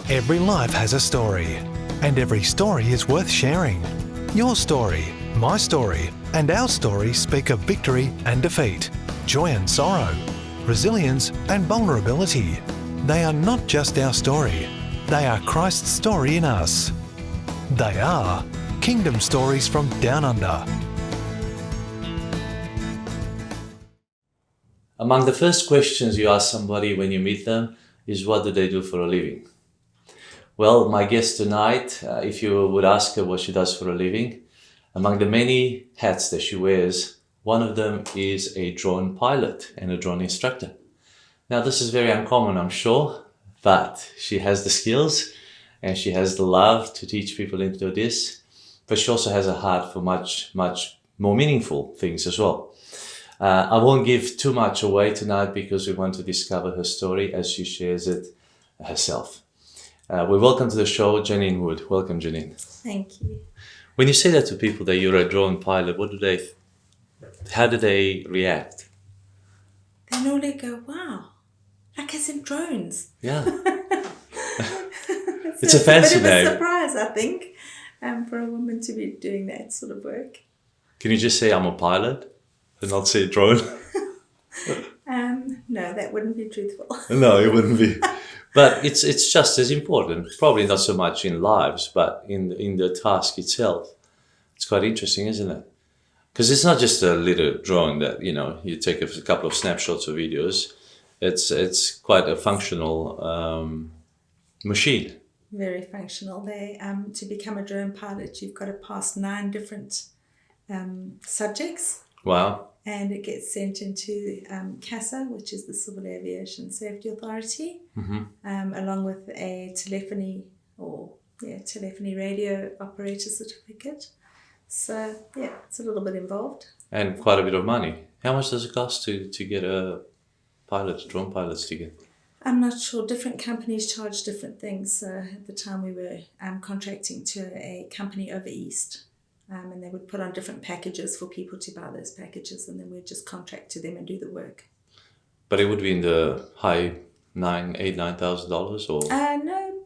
Every life has a story, and every story is worth sharing. Your story, my story, and our story speak of victory and defeat, joy and sorrow, resilience and vulnerability. They are not just our story, they are Christ's story in us. They are Kingdom Stories from Down Under. Among the first questions you ask somebody when you meet them is, what do they do for a living? Well, my guest tonight, if you would ask her what she does for a living, among the many hats that she wears, one of them is a drone pilot and a drone instructor. Now, this is very uncommon, I'm sure, but she has the skills and she has the love to teach people into this, but she also has a heart for much more meaningful things as well. I won't give too much away tonight because we want to discover her story as she shares it herself. We welcome to the show Janine Wood. Welcome, Janine. Thank you. When you say that to people that you're a drone pilot, how do they react? They normally go, wow, like as in drones. Yeah. It's a fancy name. It's a bit of name. a surprise, I think, for a woman to be doing that sort of work. Can you just say I'm a pilot and not say drone? No, that wouldn't be truthful. No, it wouldn't be. But it's just as important. Probably not so much in lives, but in the task itself. It's quite interesting, isn't it? Because it's not just a little drone that, you take a couple of snapshots or videos. It's quite a functional machine. Very functional. They to become a drone pilot, you've got to pass 9 different subjects. Wow. And it gets sent into CASA, which is the Civil Aviation Safety Authority, along with a telephony radio operator certificate. So, yeah, it's a little bit involved. And quite a bit of money. How much does it cost to get a drone pilot's ticket? I'm not sure. Different companies charge different things. So at the time we were contracting to a company over East. And they would put on different packages for people to buy those packages, and then we'd just contract to them and do the work. But it would be in the high $9,000 or? No,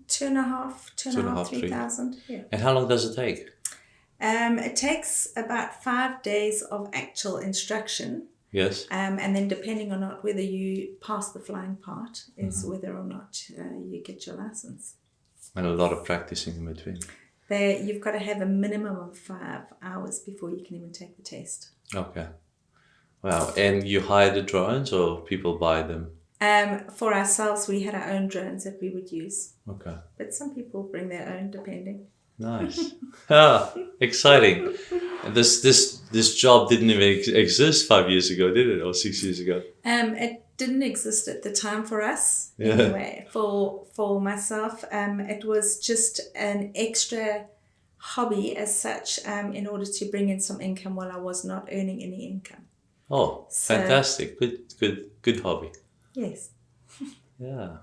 2,500, 3,000. Yeah. And how long does it take? It takes about 5 days of actual instruction. Yes. And then depending on whether you pass the flying part is whether or not you get your license. And a lot of practicing in between. You've got to have a minimum of 5 hours before you can even take the test. Okay. Wow. And you hire the drones or people buy them? For ourselves, we had our own drones that we would use. Okay. But some people bring their own, depending. Nice. Exciting. And this job didn't even exist 5 years ago, did it? Or 6 years ago? It didn't exist at the time for us. Yeah. Anyway, for myself, it was just an extra hobby as such, in order to bring in some income while I was not earning any income. Oh, so, fantastic. Good hobby. Yes. Yeah.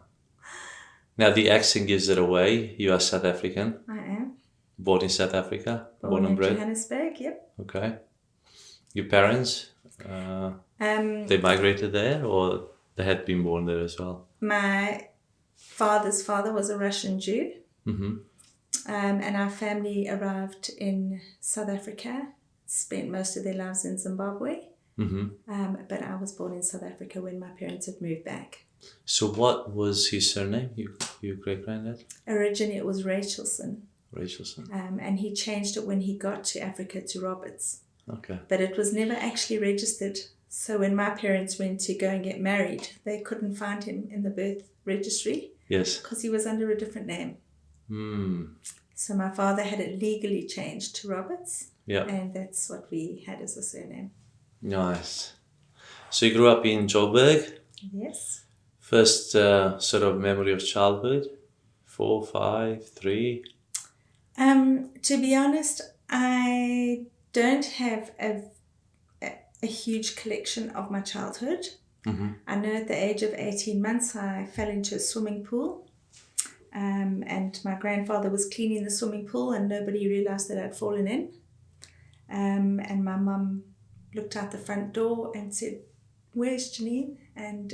Now the accent gives it away. You are South African. I am. Born in South Africa? Born and bred? in Johannesburg, yep. Okay. Your parents, they migrated there or they had been born there as well? My father's father was a Russian Jew. And our family arrived in South Africa, spent most of their lives in Zimbabwe. But I was born in South Africa when my parents had moved back. So what was his surname, your great-granddad? Originally it was Rachelson. Rachelson. And he changed it when he got to Africa to Roberts. Okay. But it was never actually registered. So when my parents went to go and get married, they couldn't find him in the birth registry. Yes. Because he was under a different name. So my father had it legally changed to Roberts. Yeah. And that's what we had as a surname. Nice. So you grew up in Joburg? Yes. First sort of memory of childhood? 4, 5, 3? To be honest, I don't have a huge collection of my childhood. I know at the age of 18 months I fell into a swimming pool, and my grandfather was cleaning the swimming pool and nobody realised that I'd fallen in, and my mum looked out the front door and said, "Where's Janine?" And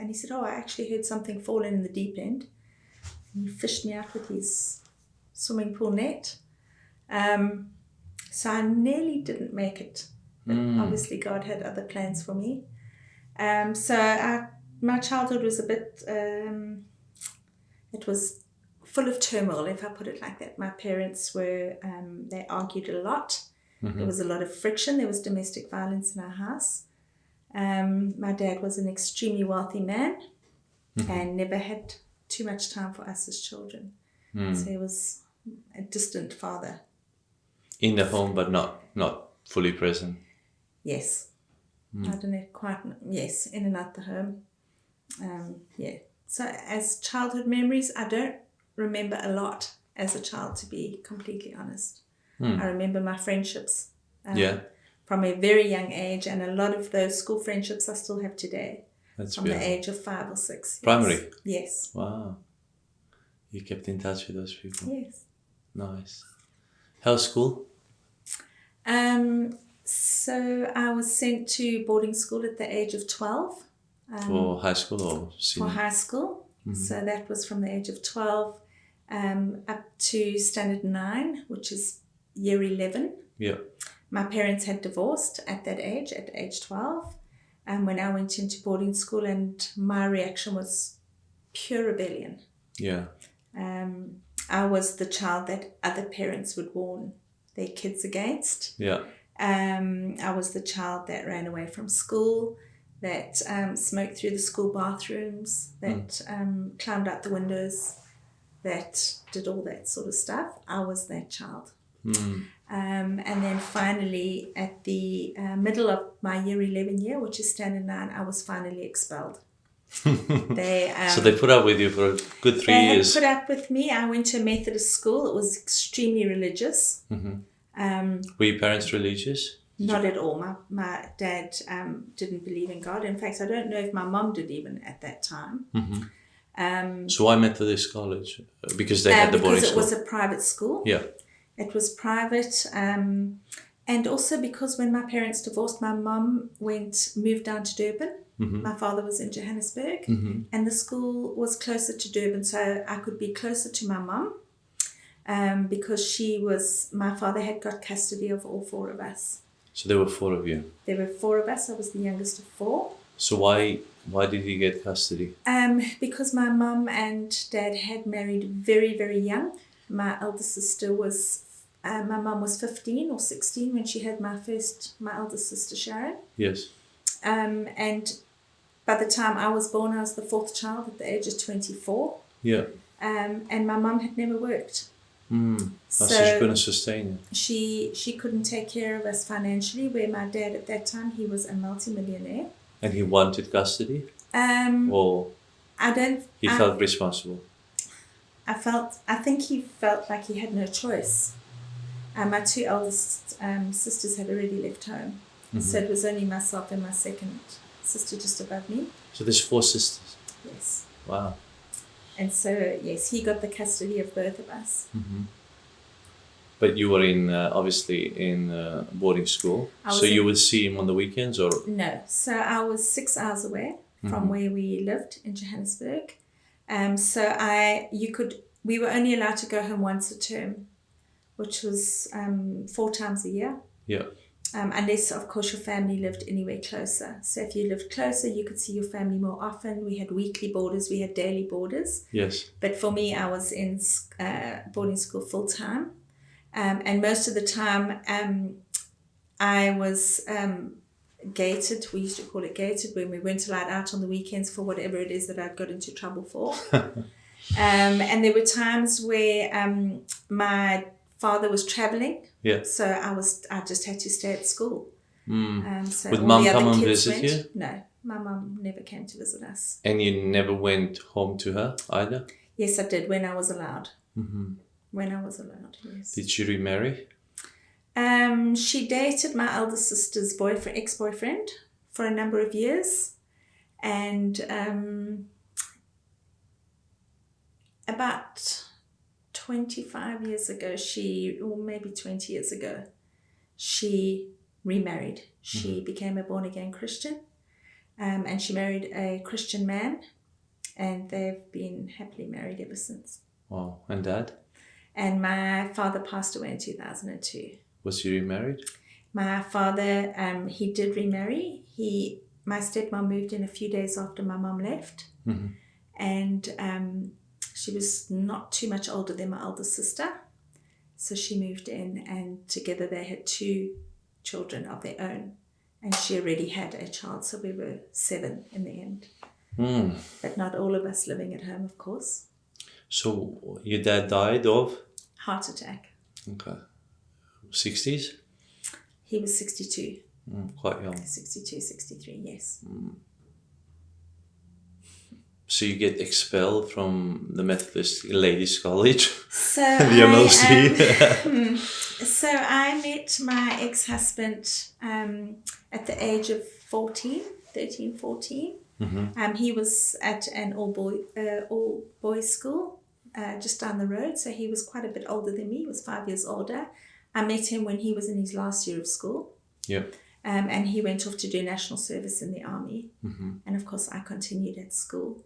he said, "Oh, I actually heard something falling in the deep end." he fished me out with his swimming pool net. So I nearly didn't make it. But obviously God had other plans for me. My childhood was a bit, it was full of turmoil, if I put it like that. My parents were, they argued a lot. There was a lot of friction. There was domestic violence in our house. My dad was an extremely wealthy man and never had too much time for us as children. So he was a distant father. In the home, but not fully present. Yes. I don't know quite. Yes, in and out the home. So as childhood memories, I don't remember a lot as a child, to be completely honest. I remember my friendships from a very young age, and a lot of those school friendships I still have today. That's from beautiful. The age of 5 or 6. Yes. Primary? Yes. Wow. You kept in touch with those people? Yes. Nice. How's school? So I was sent to boarding school at the age of 12. For high school or senior? For high school. So that was from the age of 12 up to standard 9, which is year 11. Yeah. My parents had divorced at that age, at age 12, when I went into boarding school, and my reaction was pure rebellion. Yeah. I was the child that other parents would warn their kids against. Yeah. I was the child that ran away from school, that smoked through the school bathrooms, that climbed out the windows, that did all that sort of stuff. I was that child. And then finally, at the middle of my year 11 year, which is standard 9, I was finally expelled. So they put up with you for a good 3 years. They put up with me. I went to a Methodist school. It was extremely religious. Were your parents religious? Not at all. My dad didn't believe in God. In fact, I don't know if my mom did even at that time. So why Methodist college? Because they had the boarding school? Because it was a private school. Yeah. It was private. And also because when my parents divorced, my mom moved down to Durban. My father was in Johannesburg. And the school was closer to Durban, so I could be closer to my mom. Because my father had got custody of all 4 of us. So there were 4 of you? There were 4 of us. I was the youngest of 4. So why did he get custody? Because my mum and dad had married very, very young. My elder sister my mum was 15 or 16 when she had my elder sister Sharon. Yes. And by the time I was born, I was the 4th child at the age of 24. Yeah. And my mum had never worked. So she couldn't sustain it. She couldn't take care of us financially, where my dad at that time, he was a multi-millionaire. And he wanted custody? Or he felt responsible? I think he felt like he had no choice. My 2 eldest sisters had already left home. So it was only myself and my second sister just above me. So there's 4 sisters? Yes. Wow. And so, yes, he got the custody of both of us. But you were obviously in boarding school, so you would see him on the weekends, or? No, so I was 6 hours away from where we lived in Johannesburg. We were only allowed to go home once a term, which was 4 times a year. Yeah. Unless, of course, your family lived anywhere closer. So if you lived closer, you could see your family more often. We had weekly boarders, we had daily boarders. Yes. But for me, I was in boarding school full time. And most of the time, I was gated. We used to call it gated, when we weren't allowed out on the weekends for whatever it is that I'd got into trouble for. And there were times where my father was traveling. Yeah. So I just had to stay at school. So would mum come and visit you? No, my mum never came to visit us. And you never went home to her either? Yes, I did, when I was allowed. When I was allowed, yes. Did she remarry? She dated my elder sister's ex-boyfriend for a number of years. And about 25 years ago, or maybe 20 years ago, she remarried. She became a born-again Christian, and she married a Christian man, and they've been happily married ever since. Wow. And Dad? And my father passed away in 2002. Was he remarried? My father, he did remarry. My stepmom moved in a few days after my mom left. Mm-hmm. And she was not too much older than my elder sister. So she moved in, and together they had 2 children of their own. And she already had a child, so we were 7 in the end. Mm. But not all of us living at home, of course. So your dad died of? Heart attack. Okay. 60s? He was 62. Quite young. 62, 63, yes. So you get expelled from the Methodist Ladies College? So the MLC? So I met my ex-husband at the age of 13, 14. Mm-hmm. He was at an all-boys school just down the road, so he was quite a bit older than me. He was 5 years older. I met him when he was in his last year of school. Yeah. And he went off to do national service in the army. Mm-hmm. And of course, I continued at school.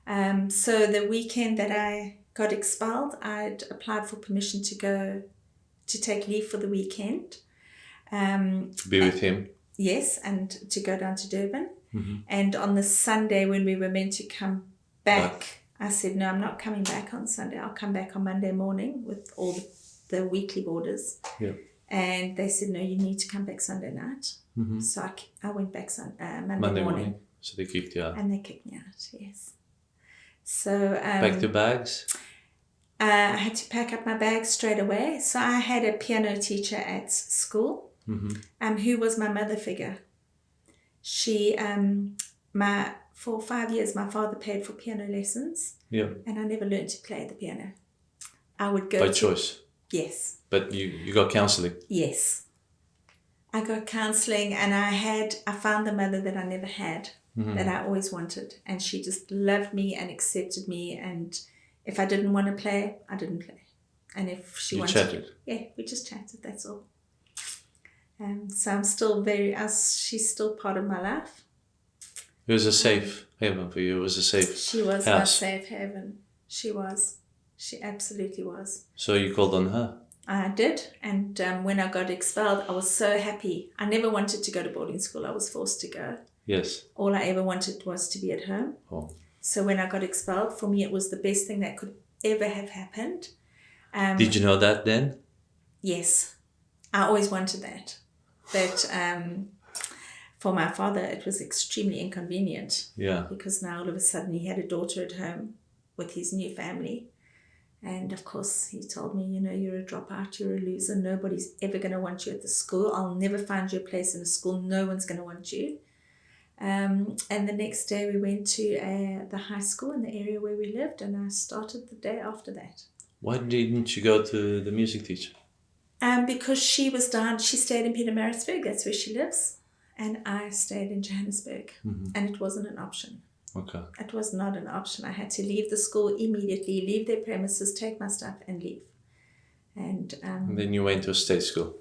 So the weekend that I got expelled, I'd applied for permission to take leave for the weekend. To be with him? Yes, and to go down to Durban. Mm-hmm. And on the Sunday when we were meant to come back, I said, no, I'm not coming back on Sunday. I'll come back on Monday morning with all the weekly boarders. Yeah. And they said, no, you need to come back Sunday night. Mm-hmm. So I went back Monday morning. So they kicked you out. And they kicked me out, yes. So back to bags? I had to pack up my bags straight away. So I had a piano teacher at school, who was my mother figure. She, for 5 years, my father paid for piano lessons. Yeah. And I never learned to play the piano. I would go by choice? Yes. But you got counselling? Yes. I got counselling, and I found the mother that I never had, that I always wanted. And she just loved me and accepted me. And if I didn't want to play, I didn't play. And if she wanted chatted? Yeah, we just chatted, that's all. So I'm still she's still part of my life. It was a safe haven for you. It was a safe She was house. my safe haven. She was. She absolutely was. So you called on her? I did. And when I got expelled, I was so happy. I never wanted to go to boarding school. I was forced to go. Yes. All I ever wanted was to be at home. Oh. So when I got expelled, for me, it was the best thing that could ever have happened. Did you know that then? Yes. I always wanted that. But for my father, it was extremely inconvenient. Yeah. Because now all of a sudden he had a daughter at home with his new family. And of course, he told me, you're a dropout, you're a loser. Nobody's ever going to want you at the school. I'll never find you a place in a school. No one's going to want you. And the next day we went to the high school in the area where we lived, and I started the day after that. Why didn't you go to the music teacher? Because she stayed in Pietermaritzburg, that's where she lives, and I stayed in Johannesburg, and it wasn't an option. Okay. It was not an option. I had to leave the school immediately, leave their premises, take my stuff and leave. And then you went to a state school?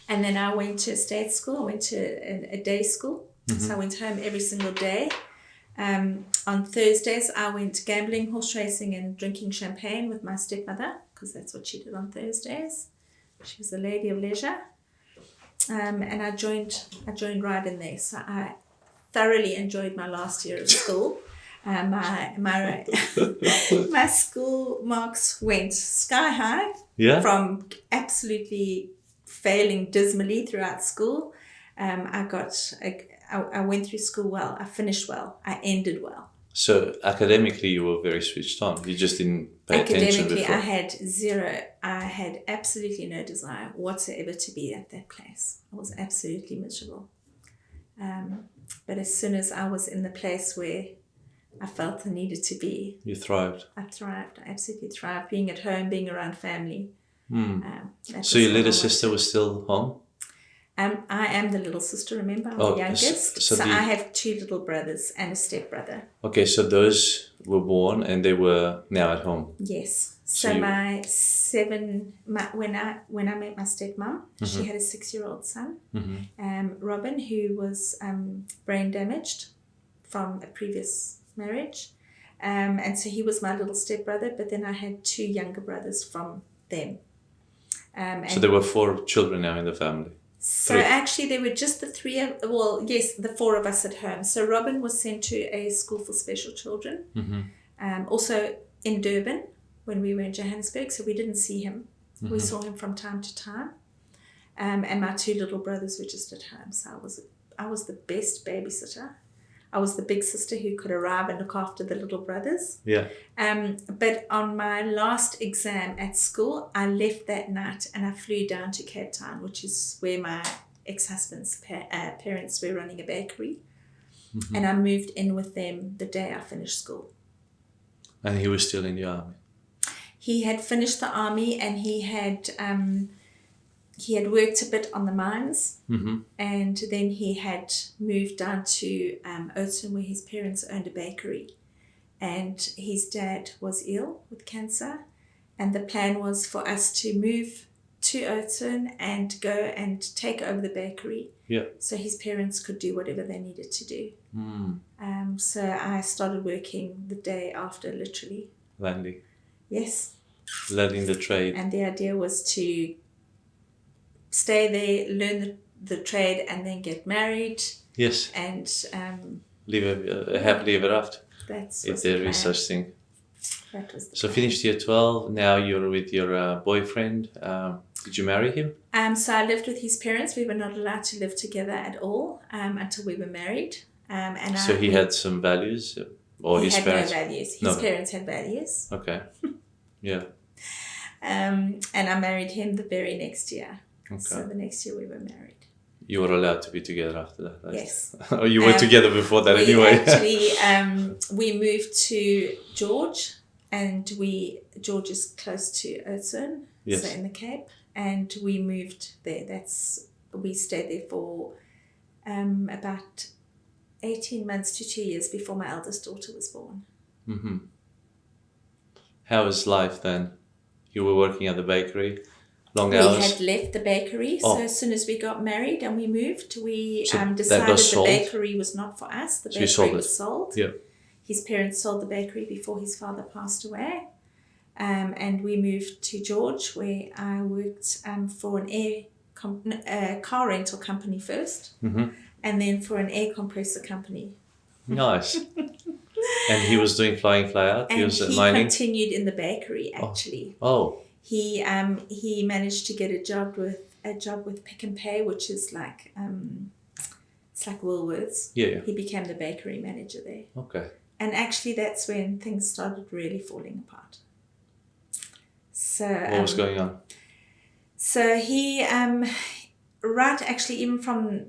And then I went to a state school. I went to a day school. So I went home every single day. On Thursdays, I went gambling, horse racing and drinking champagne with my stepmother, because that's what she did on Thursdays. She was a lady of leisure. And I joined right in there. So I thoroughly enjoyed my last year of school. My school marks went sky high. Yeah. From absolutely failing dismally throughout school. I went through school well. I finished well. I ended well. So academically, you were very switched on. You just didn't pay attention before. Academically, I had zero. I had absolutely no desire whatsoever to be at that place. I was absolutely miserable. But as soon as I was in the place where I felt I needed to be, you thrived. I thrived. I absolutely thrived. Being at home, being around family. So your little sister was still home? I am the little sister, remember? I'm the youngest. So I have 2 little brothers and a stepbrother. Okay, so those were born and they were now at home? Yes. So when I met my stepmom, she had a 6-year-old son, Robin, who was brain damaged from a previous marriage. And so he was my little stepbrother, but then I had 2 younger brothers from them. So there were 4 children now in the family. So 3. actually there were just the 3, the 4 of us at home. So Robin was sent to a school for special children, also in Durban when we were in Johannesburg, so we didn't see him. We saw him from time to time. And my 2 little brothers were just at home, so I was the best babysitter. I was the big sister who could arrive and look after the little brothers. Yeah. But on my last exam at school, I left that night and I flew down to Cape Town, which is where my ex-husband's parents were running a bakery. And I moved in with them the day I finished school. And he was still in the army? He had finished the army and he had worked a bit on the mines, and then he had moved down to Oudtshoorn, where his parents owned a bakery, and his dad was ill with cancer, and the plan was for us to move to Oudtshoorn and go and take over the bakery, so his parents could do whatever they needed to do. So I started working the day after, literally. Landing. Yes. Learning the trade. And the idea was to stay there, learn the trade, and then get married. Yes. And live happily ever after. That's if there is such thing. That was the so plan. Finished year 12. Now you're with your boyfriend. Did you marry him? So I lived with his parents. We were not allowed to live together at all until we were married. So he had some values, or his parents? He had no values. His parents had values. Okay. Yeah. And I married him the very next year. Okay. So the next year we were married. You were allowed to be together after that, right? Yes. Or you were together before that anyway? Actually, we moved to George, and George is close to Oudtshoorn, so in the Cape, and we moved there. We stayed there for about 18 months to 2 years before my eldest daughter was born. Mm-hmm. How was life then? You were working at the bakery, long hours? We had left the bakery, so as soon as we got married and we moved, we decided the bakery was not for us. The bakery was sold. Yeah. His parents sold the bakery before his father passed away. And we moved to George, where I worked for an car rental company first, and then for an air compressor company. Nice. And he was doing fly in, fly out? And he was mining? Continued in the bakery, actually. Oh. He managed to get a job with Pick and Pay, which is like it's like Woolworths. Yeah. He became the bakery manager there. Okay. And actually, that's when things started really falling apart. So what was going on? So he, right, actually, even from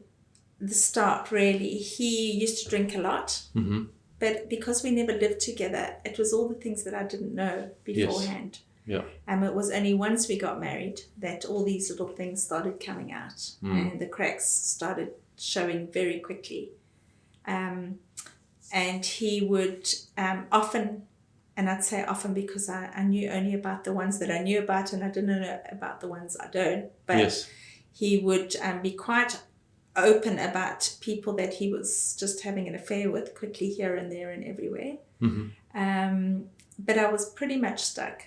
the start, really, he used to drink a lot. Mm-hmm. But because we never lived together, it was all the things that I didn't know beforehand. Yes. Yeah. It was only once we got married that all these little things started coming out, and the cracks started showing very quickly. And he would often, and I'd say often because I knew only about the ones that I knew about, and I didn't know about the ones I don't. But he would be quite open about people that he was just having an affair with, quickly here and there and everywhere. Mm-hmm. But I was pretty much stuck.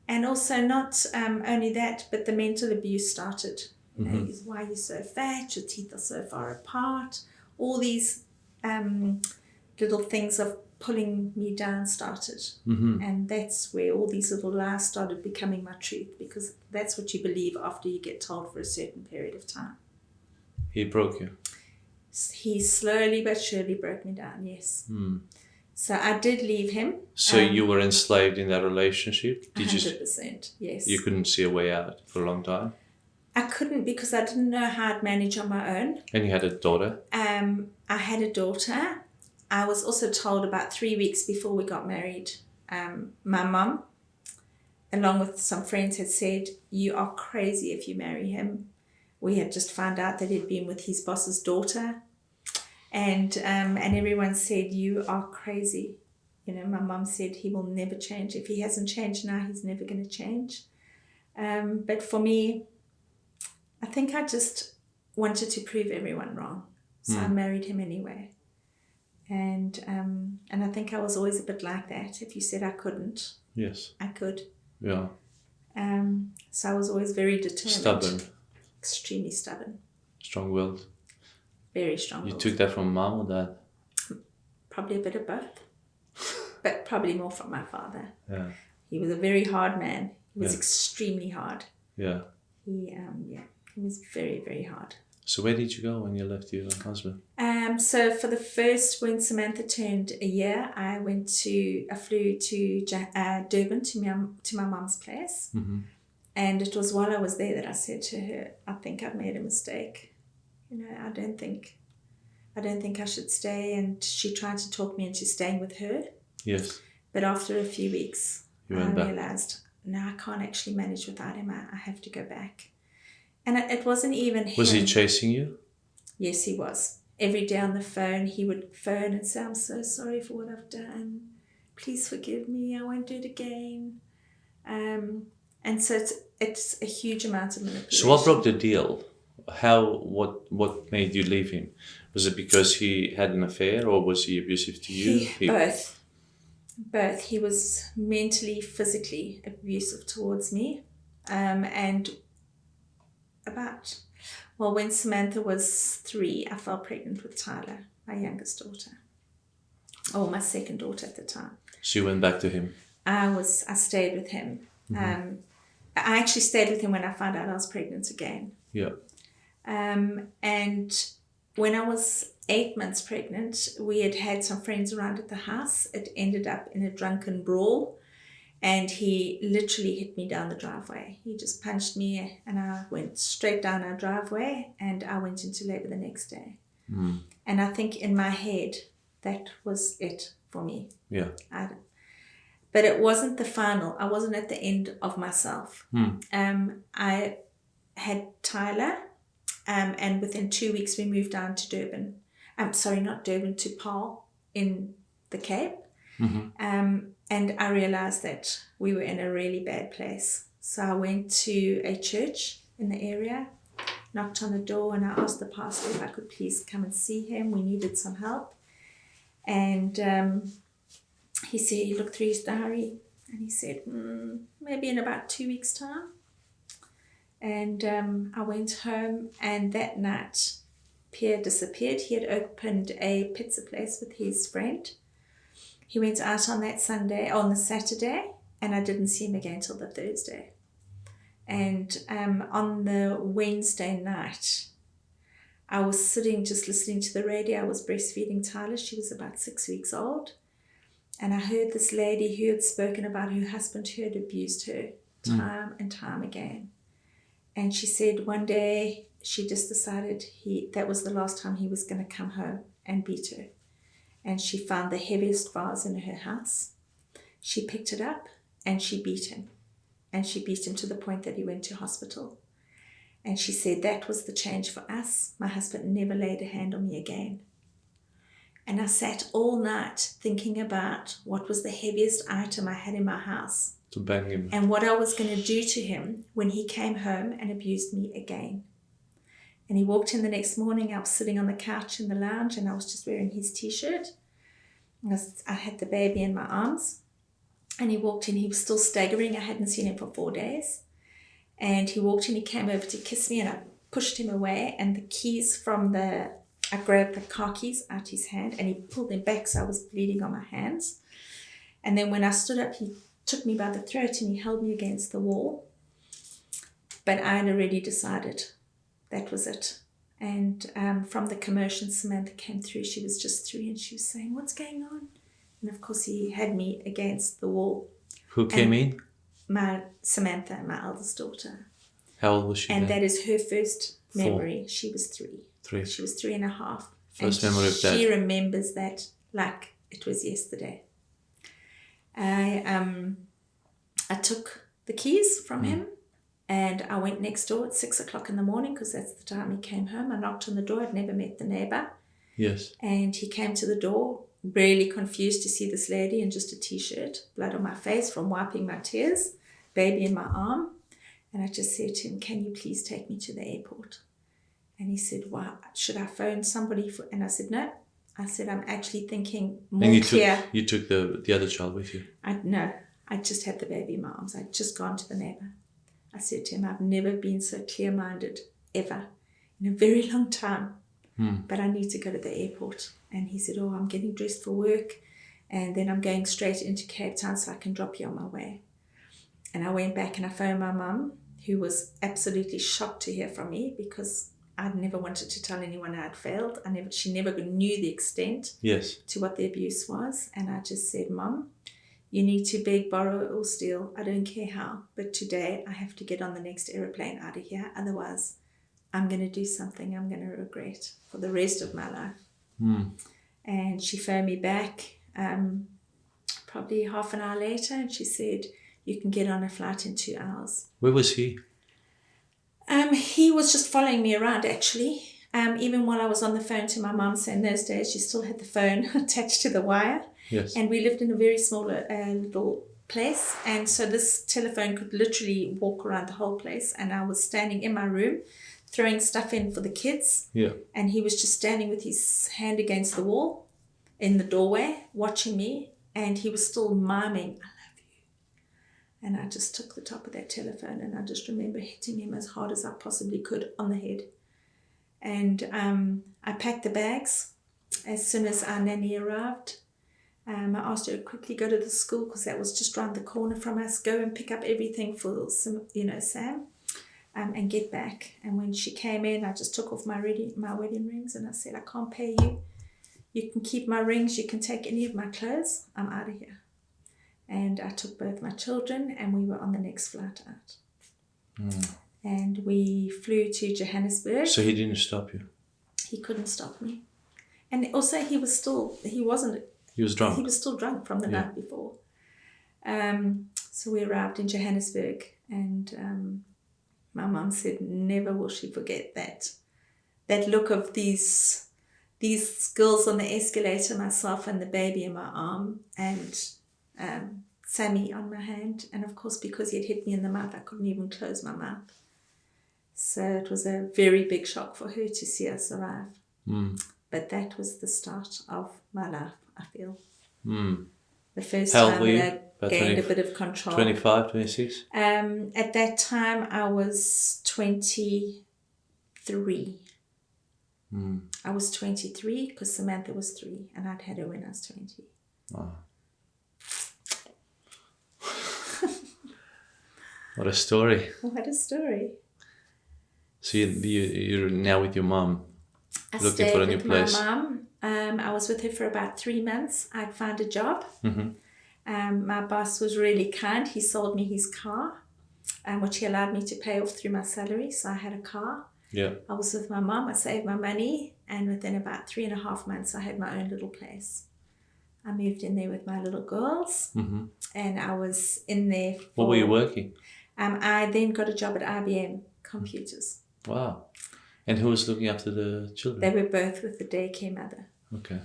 And also not only that, but the mental abuse started. You know, why are you so fat? Your teeth are so far apart. All these little things of pulling me down started. Mm-hmm. And that's where all these little lies started becoming my truth, because that's what you believe after you get told for a certain period of time. He broke you? He slowly but surely broke me down, yes. So I did leave him. So you were enslaved in that relationship? 100%, yes. You couldn't see a way out for a long time? I couldn't, because I didn't know how I'd manage on my own. And you had a daughter? I had a daughter. I was also told about 3 weeks before we got married, my mum, along with some friends, had said, "You are crazy if you marry him." We had just found out that he'd been with his boss's daughter. And everyone said, "You are crazy." You know, my mum said, "He will never change. If he hasn't changed now, he's never going to change." But for me, I think I just wanted to prove everyone wrong. So I married him anyway. And I think I was always a bit like that. If you said I couldn't, Yes. I could. Yeah. So I was always very determined. Stubborn. Extremely stubborn. Strong-willed. Very strong. You took that from mom or dad? Probably a bit of both. But probably more from my father. Yeah. He was a very hard man. He was Yeah. extremely hard. Yeah. He was very, very hard. So where did you go when you left your husband? So for the first, when Samantha turned a year, I flew to Durban to my mum's place. Mm-hmm. And it was while I was there that I said to her, I think I've made a mistake. I don't think I should stay. And she tried to talk me into staying with her. Yes. But after a few weeks, You I went back. realized, no, I can't actually manage without him. I have to go back. And it wasn't even him. Was he chasing you? Yes, he was. Every day on the phone, he would phone and say, I'm so sorry for what I've done. Please forgive me. I won't do it again. And so it's a huge amount of manipulation. So what broke the deal? What made you leave him? Was it because he had an affair or was he abusive to you? Both. He was mentally, physically abusive towards me. And when Samantha was 3, I fell pregnant with Tyler, my youngest daughter. Or my second daughter at the time. So you went back to him? I stayed with him. Mm-hmm. I actually stayed with him when I found out I was pregnant again. Yeah. And when I was 8 months pregnant, we had some friends around at the house. It ended up in a drunken brawl. And he literally hit me down the driveway. He just punched me and I went straight down our driveway and I went into labor the next day. Mm. And I think in my head, that was it for me. Yeah. But it wasn't the final. I wasn't at the end of myself. Mm. I had Tyler and within 2 weeks we moved down to Durban. Not Durban, to Paarl in the Cape. Mm-hmm. And I realized that we were in a really bad place. So I went to a church in the area, knocked on the door, and I asked the pastor if I could please come and see him. We needed some help. And he looked through his diary and he said, maybe in about 2 weeks' time. And I went home, and that night Pierre disappeared. He had opened a pizza place with his friend. He went out on the Saturday, and I didn't see him again till the Thursday. And on the Wednesday night, I was sitting just listening to the radio. I was breastfeeding Tyler. She was about 6 weeks old. And I heard this lady who had spoken about her husband who had abused her time and time again. And she said one day she just decided that was the last time he was going to come home and beat her. And she found the heaviest vase in her house. She picked it up and she beat him. And she beat him to the point that he went to hospital. And she said that was the change for us. My husband never laid a hand on me again. And I sat all night thinking about what was the heaviest item I had in my house. To bang him. And what I was going to do to him when he came home and abused me again. And he walked in the next morning. I was sitting on the couch in the lounge and I was just wearing his t-shirt. I had the baby in my arms. And he walked in. He was still staggering. I hadn't seen him for 4 days. And he walked in. He came over to kiss me and I pushed him away. And the keys I grabbed the car keys out his hand and he pulled them back, so I was bleeding on my hands. And then when I stood up, he took me by the throat and he held me against the wall. But I had already decided that was it. And from the commotion, Samantha came through. She was just 3 and she was saying, "What's going on?" And of course, he had me against the wall. Who came in? Samantha, my eldest daughter. How old was she And then? that is her first memory. She was 3. 3. She was 3.5. First memory of that. She remembers that like it was yesterday. I took the keys from him and I went next door at 6 o'clock in the morning because that's the time he came home. I knocked on the door. I'd never met the neighbor. Yes. And he came to the door, really confused to see this lady in just a t-shirt, blood on my face from wiping my tears, baby in my arm. And I just said to him, "Can you please take me to the airport?" And he said, "Well, should I phone somebody?" And I said, "No, I said, I'm actually thinking And more clear. you took the other child with you? No, I just had the baby in my arms. I'd just gone to the neighbour. I said to him, I've never been so clear-minded ever in a very long time. But I need to go to the airport. And he said, I'm getting dressed for work. And then I'm going straight into Cape Town so I can drop you on my way. And I went back and I phoned my mum, who was absolutely shocked to hear from me because I'd never wanted to tell anyone I'd failed. She never knew the extent to what the abuse was. And I just said, Mum, you need to beg, borrow or steal. I don't care how. But today I have to get on the next aeroplane out of here. Otherwise, I'm going to do something I'm going to regret for the rest of my life. And she phoned me back probably half an hour later and she said, you can get on a flight in 2 hours. Where was he? He was just following me around actually. Even while I was on the phone to my mum, so in those days she still had the phone attached to the wire. Yes. And we lived in a very small little place. And so this telephone could literally walk around the whole place. And I was standing in my room throwing stuff in for the kids. Yeah. And he was just standing with his hand against the wall in the doorway watching me. And he was still miming, I love you. And I just took the top of that telephone and I just remember hitting him as hard as I possibly could on the head. And I packed the bags as soon as our nanny arrived. I asked her to quickly go to the school because that was just around the corner from us. Go and pick up everything for Sam, and get back. And when she came in, I just took off my wedding rings and I said, I can't pay you. You can keep my rings. You can take any of my clothes. I'm out of here. And I took both my children and we were on the next flight out. And we flew to Johannesburg. So he didn't stop you? He couldn't stop me. And also he was drunk. He was still drunk from the night before. So we arrived in Johannesburg and my mum said never will she forget that look of these girls on the escalator, myself and the baby in my arm and Sammy on my hand. And of course, because he had hit me in the mouth, I couldn't even close my mouth. So it was a very big shock for her to see us arrive. But that was the start of my life, I feel. The first time that I gained a bit of control. 25, 26? At that time, I was 23. I was 23 because Samantha was 3 and I'd had her when I was 20. Wow. What a story. What a story. So you're now with your mum, looking for a new place. I stayed with my mum. I was with her for about 3 months. I'd found a job. My boss was really kind. He sold me his car, which he allowed me to pay off through my salary. So I had a car. Yeah. I was with my mum. I saved my money. And within about 3.5 months, I had my own little place. I moved in there with my little girls. And I was in there for... What were you working? I then got a job at IBM Computers. Wow. And who was looking after the children? They were both with the daycare mother. Okay.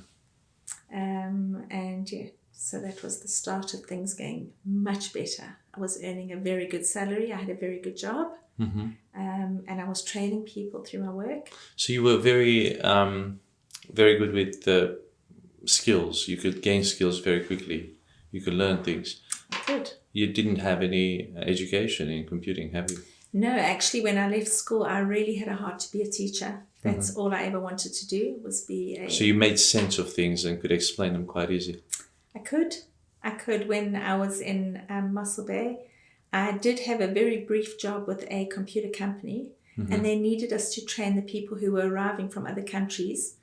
And yeah, so that was the start of things getting much better. I was earning a very good salary. I had a very good job. And I was training people through my work. So you were very, very good with the skills. You could gain skills very quickly. You could learn things. I could. You didn't have any education in computing, have you? No, actually, when I left school, I really had a heart to be a teacher. That's all I ever wanted to do was be a... So you made sense of things and could explain them quite easy. I could. When I was in Mossel Bay, I did have a very brief job with a computer company and they needed us to train the people who were arriving from other countries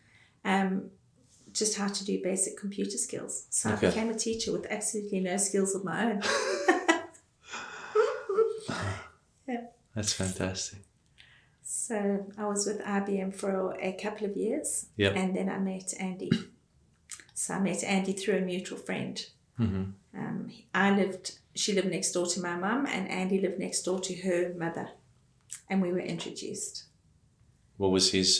just how to do basic computer skills. So I became a teacher with absolutely no skills of my own. Yeah. That's fantastic. So I was with IBM for a couple of years and then I met Andy. So I met Andy through a mutual friend. She lived next door to my mum and Andy lived next door to her mother. And we were introduced. What was his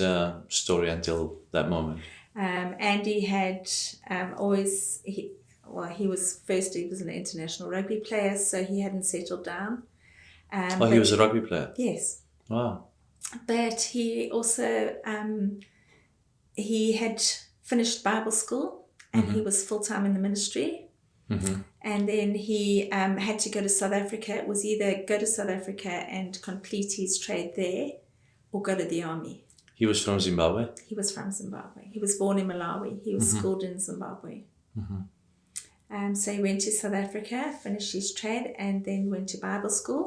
story until that moment? Andy had he was an international rugby player, so he hadn't settled down. He was a rugby player? Yes. Wow. But he also, he had finished Bible school, and he was full-time in the ministry. And then he had to go to South Africa. It was either go to South Africa and complete his trade there or go to the army. He was from Zimbabwe? He was from Zimbabwe. He was born in Malawi. He was schooled in Zimbabwe. So he went to South Africa, finished his trade, and then went to Bible school.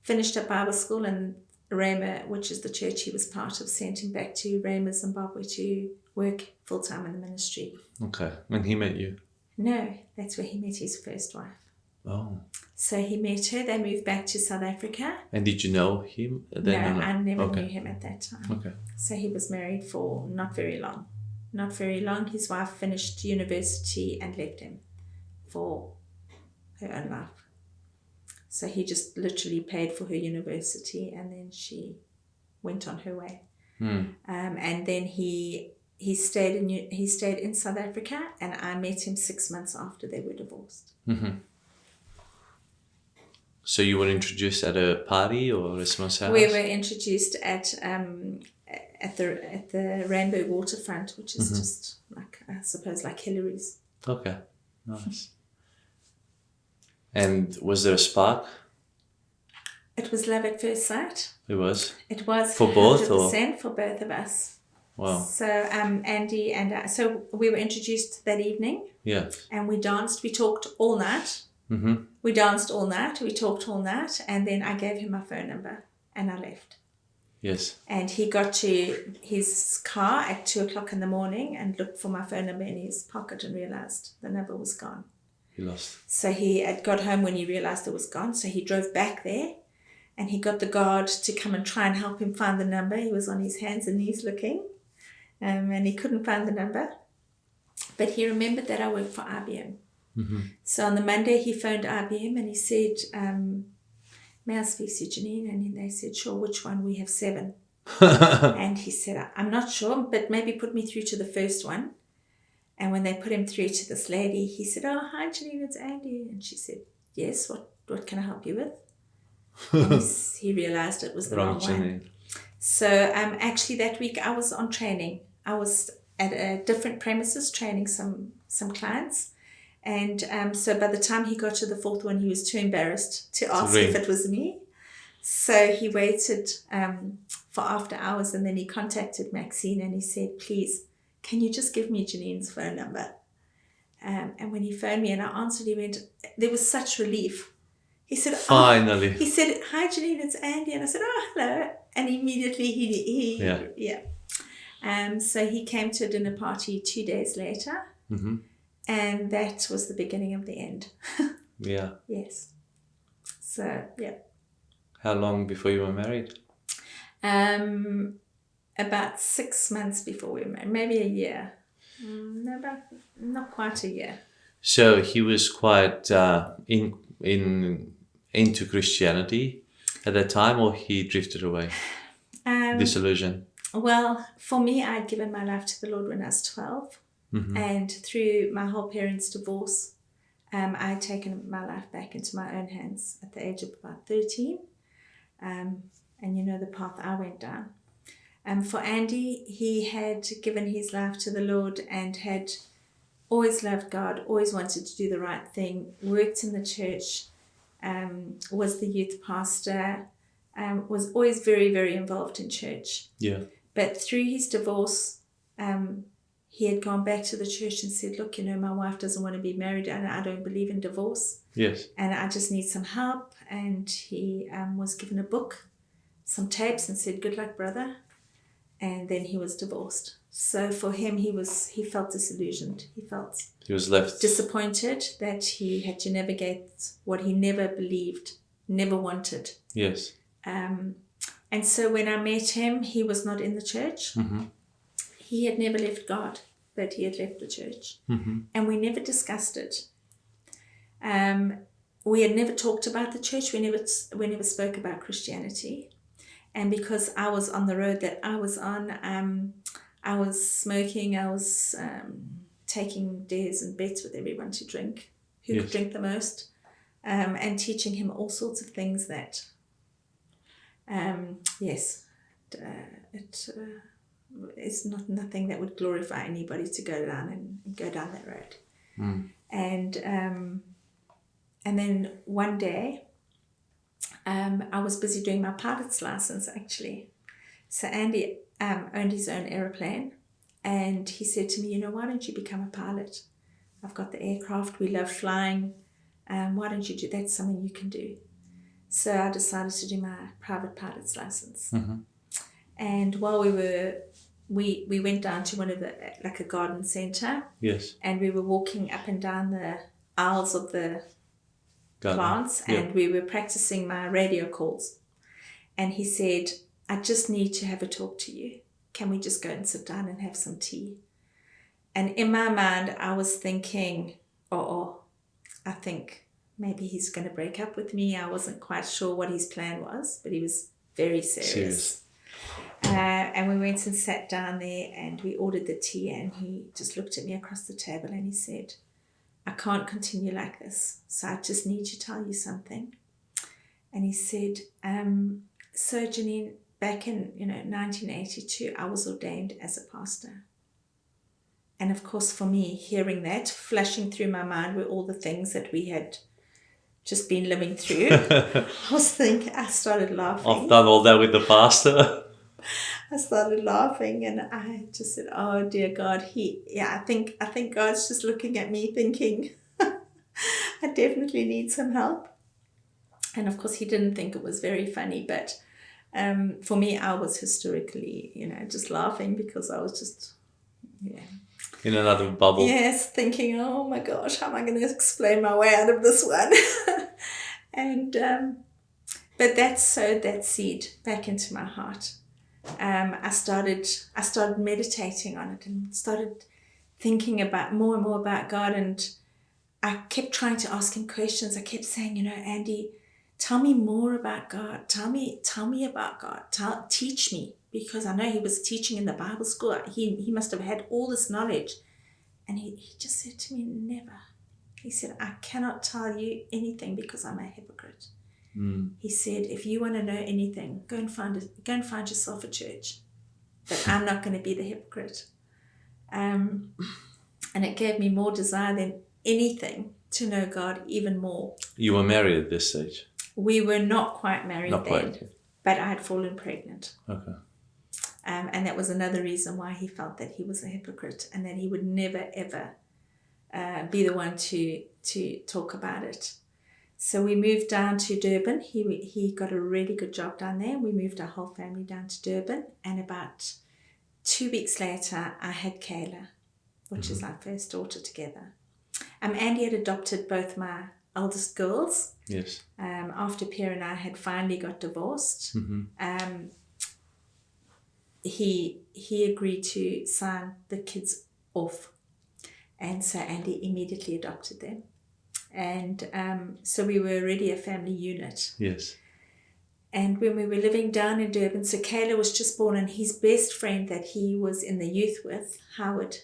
Finished up Bible school, and Rhema, which is the church he was part of, sent him back to Rhema, Zimbabwe to work full-time in the ministry. Okay. When he met you? No, that's where he met his first wife. Oh. So he met her, they moved back to South Africa. And did you know him then? No, I never knew him at that time. Okay. So he was married for not very long. Not very long. His wife finished university and left him for her own life. So he just literally paid for her university, and then she went on her way. And then he stayed in South Africa, and I met him 6 months after they were divorced. So you were introduced at a party or a small house? We were introduced at the Rainbow Waterfront, which is just like, I suppose, like Hillary's. Okay, nice. And was there a spark? It was love at first sight. It was? It was for both, 100% for both of us. Wow. So Andy and I, so we were introduced that evening. Yeah. And we danced. We talked all night. We danced all night. We talked all night. And then I gave him my phone number and I left. Yes. And he got to his car at 2:00 in the morning and looked for my phone number in his pocket and realized the number was gone. He lost. So he had got home when he realized it was gone. So he drove back there and he got the guard to come and try and help him find the number. He was on his hands and knees looking, and he couldn't find the number. But he remembered that I worked for IBM. So on the Monday he phoned IBM and he said, may I speak to Janine? And they said, sure, which one? We have 7. And he said, I'm not sure, but maybe put me through to the first one. And when they put him through to this lady, he said, oh, hi Janine, it's Andy. And she said, yes, what can I help you with? And he realized it was the wrong one. So actually that week I was on training. I was at a different premises training some clients. And so by the time he got to the 4th one, he was too embarrassed to ask if it was me. So he waited for after hours, and then he contacted Maxine and he said, please, can you just give me Janine's phone number? And when he phoned me and I answered, he went, there was such relief. He said, finally. He said, hi Janine, it's Andy. And I said, oh, hello. And immediately so he came to a dinner party 2 days later. And that was the beginning of the end. Yeah. Yes. So, yeah. How long before you were married? About 6 months before we were married. Maybe a year. No, not quite a year. So he was quite into Christianity at that time, or he drifted away? Disillusioned? Well, for me, I'd given my life to the Lord when I was 12. And through my whole parents' divorce, I had taken my life back into my own hands at the age of about 13. And you know the path I went down. For Andy, he had given his life to the Lord and had always loved God, always wanted to do the right thing, worked in the church, was the youth pastor, was always very, very involved in church. Yeah. But through his divorce, he had gone back to the church and said, look, you know, my wife doesn't want to be married and I don't believe in divorce. Yes. And I just need some help. And he was given a book, some tapes, and said, good luck, brother. And then he was divorced. So for him, he felt disillusioned. He was left disappointed that he had to navigate what he never believed, never wanted. Yes. And so when I met him, he was not in the church. He had never left God, but he had left the church. And we never discussed it. We had never talked about the church. We never spoke about Christianity. And because I was on the road that I was on, I was smoking, I was taking dares and bets with everyone to drink, who could drink the most, and teaching him all sorts of things that, it's not nothing that would glorify anybody to go down that road. And then one day, I was busy doing my pilot's license actually. So Andy owned his own aeroplane, and he said to me, why don't you become a pilot? I've got the aircraft, we love flying. Why don't you do that? That's something you can do. So I decided to do my private pilot's license. And while we went down to one of the, like a garden centre. Yes. And we were walking up and down the aisles of the plants, and we were practicing my radio calls. And he said, I just need to have a talk to you. Can we just go and sit down and have some tea? And in my mind, I was thinking, I think maybe he's going to break up with me. I wasn't quite sure what his plan was, but he was very serious. And we went and sat down there and we ordered the tea, and he just looked at me across the table and he said, I can't continue like this, so I just need to tell you something. And he said, so Janine, back in 1982, I was ordained as a pastor. And of course, for me, hearing that, flashing through my mind were all the things that we had just been living through. I started laughing. I've done all that with the pastor. I started laughing, and I just said, oh dear God, I think God's just looking at me thinking, I definitely need some help. And of course, he didn't think it was very funny, but for me, I was hysterically, just laughing because I was just, in another bubble. Yes, thinking, oh my gosh, how am I going to explain my way out of this one? And but that sowed that seed back into my heart. I started meditating on it and started thinking about more and more about God, and I kept trying to ask him questions. I kept saying, Andy, tell me more about God. Tell me about God. Teach me, because I know he was teaching in the Bible school. He must have had all this knowledge. And he just said to me, never. He said, I cannot tell you anything because I'm a hypocrite. He said, if you want to know anything, go and find yourself a church. But I'm not going to be the hypocrite. And it gave me more desire than anything to know God even more. You were married at this stage? We were not quite married not then, quite. But I had fallen pregnant. Okay. And that was another reason why he felt that he was a hypocrite and that he would never, ever be the one to talk about it. So we moved down to Durban. He got a really good job down there. We moved our whole family down to Durban. And about 2 weeks later, I had Kayla, which is our first daughter together. Andy had adopted both my eldest girls. Yes. After Pierre and I had finally got divorced, he agreed to sign the kids off. And so Andy immediately adopted them. And so we were already a family unit. Yes. And when we were living down in Durban, so Kayla was just born, and his best friend that he was in the youth with, Howard,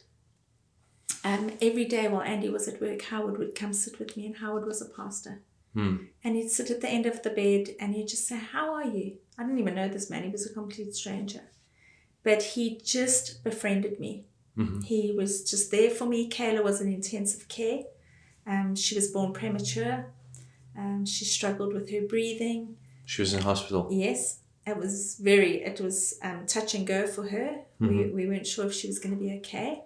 every day while Andy was at work, Howard would come sit with me, and Howard was a pastor. And he'd sit at the end of the bed and he'd just say, how are you? I didn't even know this man. He was a complete stranger. But he just befriended me. He was just there for me. Kayla was in intensive care. She was born premature. She struggled with her breathing. She was in hospital? Yes. It was touch and go for her. We weren't sure if she was going to be okay.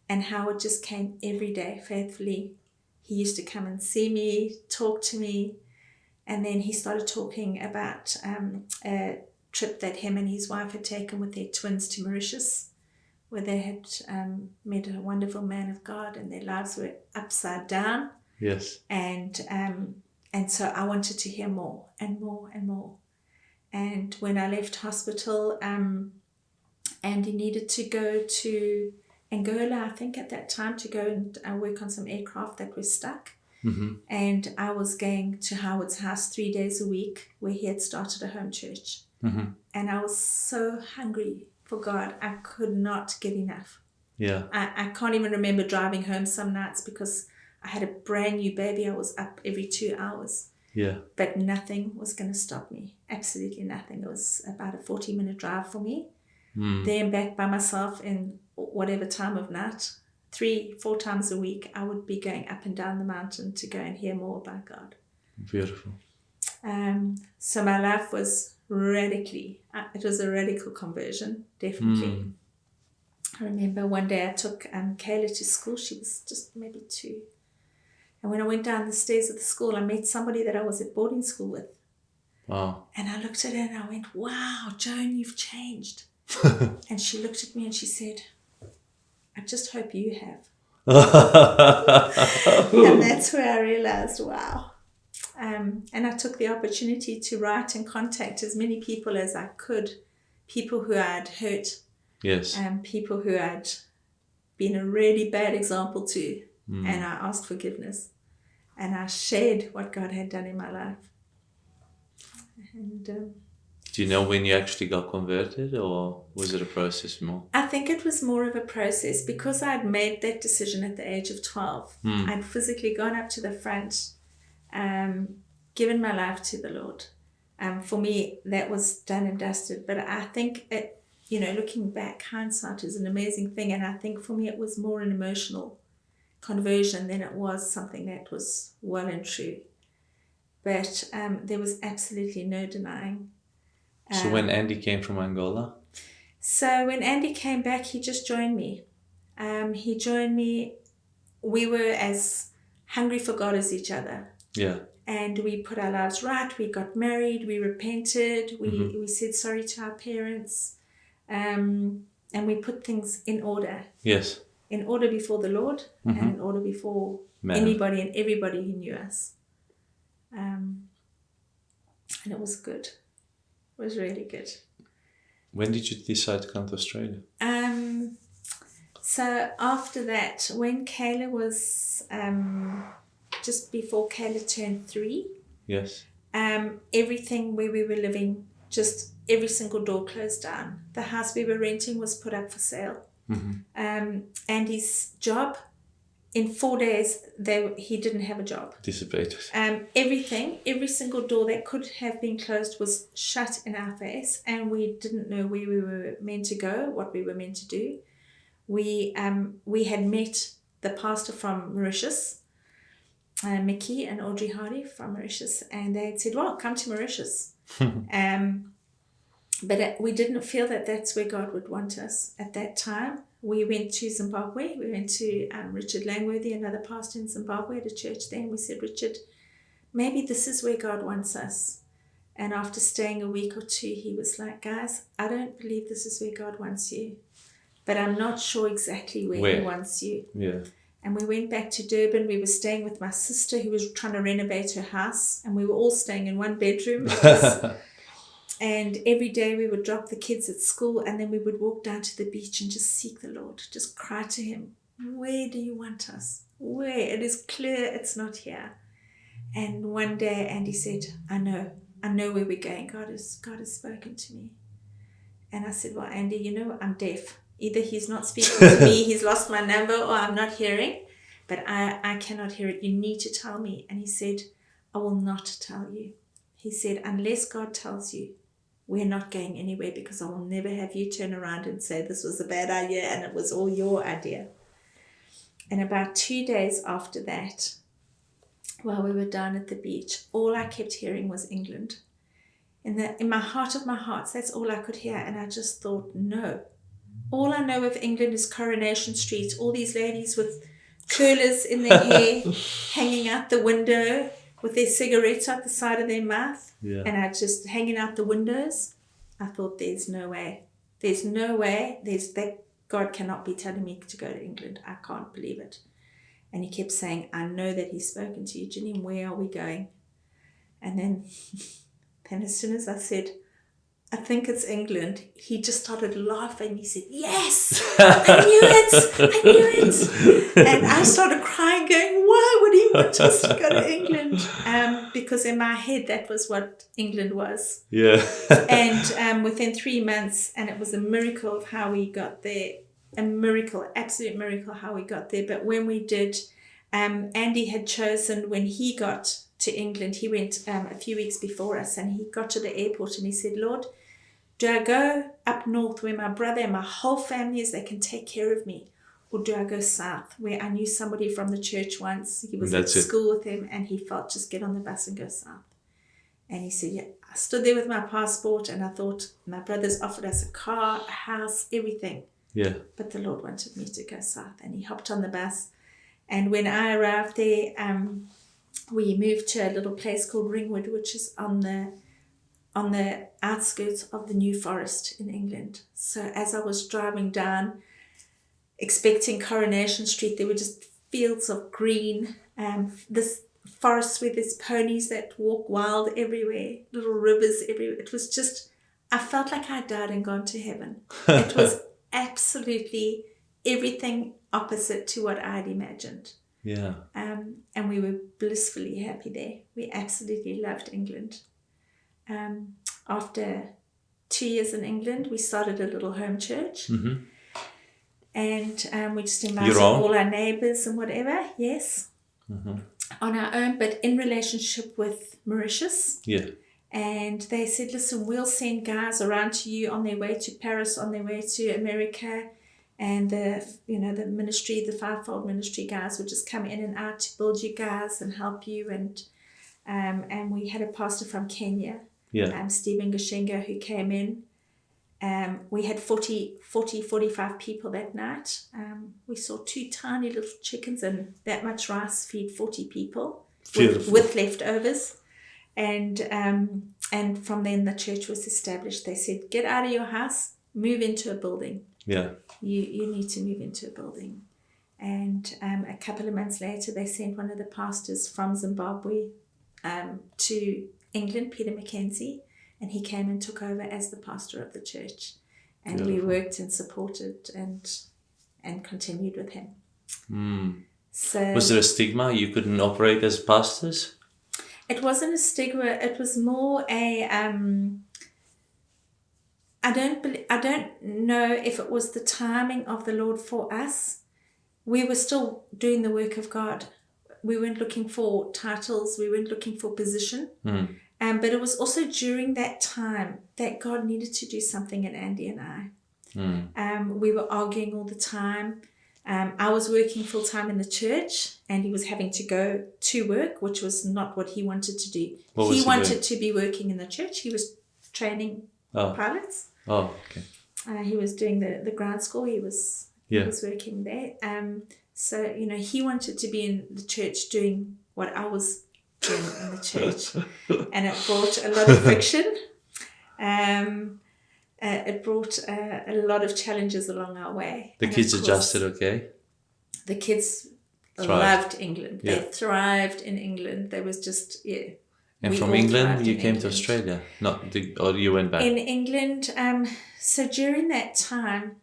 And Howard just came every day faithfully. He used to come and see me, talk to me. And then he started talking about a trip that him and his wife had taken with their twins to Mauritius, where they had met a wonderful man of God, and their lives were upside down. Yes. And so I wanted to hear more and more and more. And when I left hospital, Andy needed to go to Angola, I think at that time, to go and work on some aircraft that were stuck. And I was going to Howard's house 3 days a week, where he had started a home church. And I was so hungry for God, I could not get enough. Yeah. I can't even remember driving home some nights because I had a brand new baby. I was up every 2 hours. Yeah. But nothing was going to stop me. Absolutely nothing. It was about a 40-minute drive for me. there and back by myself in whatever time of night. 3-4 times a week, I would be going up and down the mountain to go and hear more about God. Beautiful. So my life was it was a radical conversion, definitely. I remember one day I took Kayla to school. She was just maybe 2. And when I went down the stairs of the school, I met somebody that I was at boarding school with. Wow. And I looked at her and I went, wow, Joan, you've changed. And she looked at me and she said, I just hope you have. And that's where I realized, wow. And I took the opportunity to write and contact as many people as I could, people who I'd hurt, Yes. people who I'd been a really bad example to, and I asked forgiveness. And I shared what God had done in my life. And do you know when you actually got converted, or was it a process more? I think it was more of a process because I'd made that decision at the age of 12. I'd physically gone up to the front, given my life to the Lord. For me, that was done and dusted. But I think, looking back, hindsight is an amazing thing. And I think for me, it was more an emotional conversion than it was something that was well and true. But there was absolutely no denying. So when Andy came from Angola? So when Andy came back, he just joined me. He joined me. We were as hungry for God as each other. Yeah. And we put our lives right. We got married. We repented. We said sorry to our parents. And we put things in order. Yes. In order before the Lord and in order before anybody and everybody who knew us. And it was good. It was really good. When did you decide to come to Australia? So after that, when Kayla was just before Kayla turned 3, yes, everything where we were living, just every single door closed down. The house we were renting was put up for sale. Andy's job, in 4 days, he didn't have a job. Dissipated. Every single door that could have been closed was shut in our face, and we didn't know where we were meant to go, what we were meant to do. We had met the pastor from Mauritius, Mickey and Audrey Hardy from Mauritius, and they had said, well, come to Mauritius. But we didn't feel that that's where God would want us at that time. We went to Zimbabwe. We went to Richard Langworthy, another pastor in Zimbabwe, at a church there, and we said, Richard, maybe this is where God wants us. And after staying a week or 2, he was like, guys, I don't believe this is where God wants you, but I'm not sure exactly where he wants you. Yeah. And we went back to Durban. We were staying with my sister who was trying to renovate her house, and we were all staying in one bedroom. And every day we would drop the kids at school, and then we would walk down to the beach and just seek the Lord, just cry to him, where do you want us? Where? It is clear it's not here. And one day Andy said, I know where we're going. God has spoken to me. And I said, well, Andy, I'm deaf. Either he's not speaking to me, he's lost my number, or I'm not hearing, but I cannot hear it. You need to tell me. And he said, I will not tell you. He said, unless God tells you, we're not going anywhere, because I will never have you turn around and say this was a bad idea and it was all your idea. And about 2 days after that, while we were down at the beach, all I kept hearing was England. In my heart of my hearts, that's all I could hear. And I just thought, no. All I know of England is Coronation Street, all these ladies with curlers in their hair, hanging out the window, with their cigarettes at the side of their mouth, and I just hanging out the windows. I thought, there's no way. That God cannot be telling me to go to England. I can't believe it. And he kept saying, I know that he's spoken to you, Janine, where are we going? And then as soon as I said, I think it's England, he just started laughing. He said, yes, I knew it. And I started crying, going, why would he want us to go to England? Because in my head, that was what England was. Yeah. And within 3 months, and it was a miracle of how we got there, absolute miracle how we got there. But when we did, Andy had chosen, when he got to England, he went a few weeks before us, and he got to the airport and he said, Lord, Do I go up north where my brother and my whole family is, they can take care of me? Or do I go south where I knew somebody from the church once, he was at school with him, and he felt, just get on the bus and go south. And he said, yeah. I stood there with my passport and I thought, my brother's offered us a car, a house, everything. Yeah. But the Lord wanted me to go south, and he hopped on the bus. And when I arrived there, we moved to a little place called Ringwood, which is on the outskirts of the New Forest in England. So as I was driving down, expecting Coronation Street, there were just fields of green, this forest where there's ponies that walk wild everywhere, little rivers everywhere. It was just, I felt like I died and gone to heaven. It was absolutely everything opposite to what I'd imagined. Yeah. And we were blissfully happy there. We absolutely loved England. After 2 years in England, we started a little home church. Mm-hmm. And we just invited all our neighbours and whatever, yes, on our own, but in relationship with Mauritius. Yeah. And they said, listen, we'll send guys around to you on their way to Paris, on their way to America. And the ministry, the fivefold ministry guys would just come in and out to build you guys and help you. And we had a pastor from Kenya, Stephen Gashinga, who came in. We had 45 people that night. We saw 2 tiny little chickens and that much rice feed 40 people with leftovers. And from then the church was established. They said, get out of your house, move into a building. Yeah. You need to move into a building. And a couple of months later, they sent one of the pastors from Zimbabwe to England, Peter Mackenzie, and he came and took over as the pastor of the church. And we worked and supported and continued with him. Mm. So, was there a stigma? You couldn't operate as pastors? It wasn't a stigma. It was more a... I don't know if it was the timing of the Lord for us. We were still doing the work of God. We weren't looking for titles. We weren't looking for position. Mm. But it was also during that time that God needed to do something in Andy and I. Mm. We were arguing all the time. I was working full-time in the church, and he was having to go to work, which was not what he wanted to do. He wanted to be working in the church. He was training pilots. Oh, okay. He was doing the ground school. He was working there. So, he wanted to be in the church doing what I was doing in the church. And it brought a lot of friction. It brought a lot of challenges along our way. The kids adjusted okay? The kids loved England. They thrived in England. There was just, And from England, you came to Australia? Or you went back? In England, so during that time,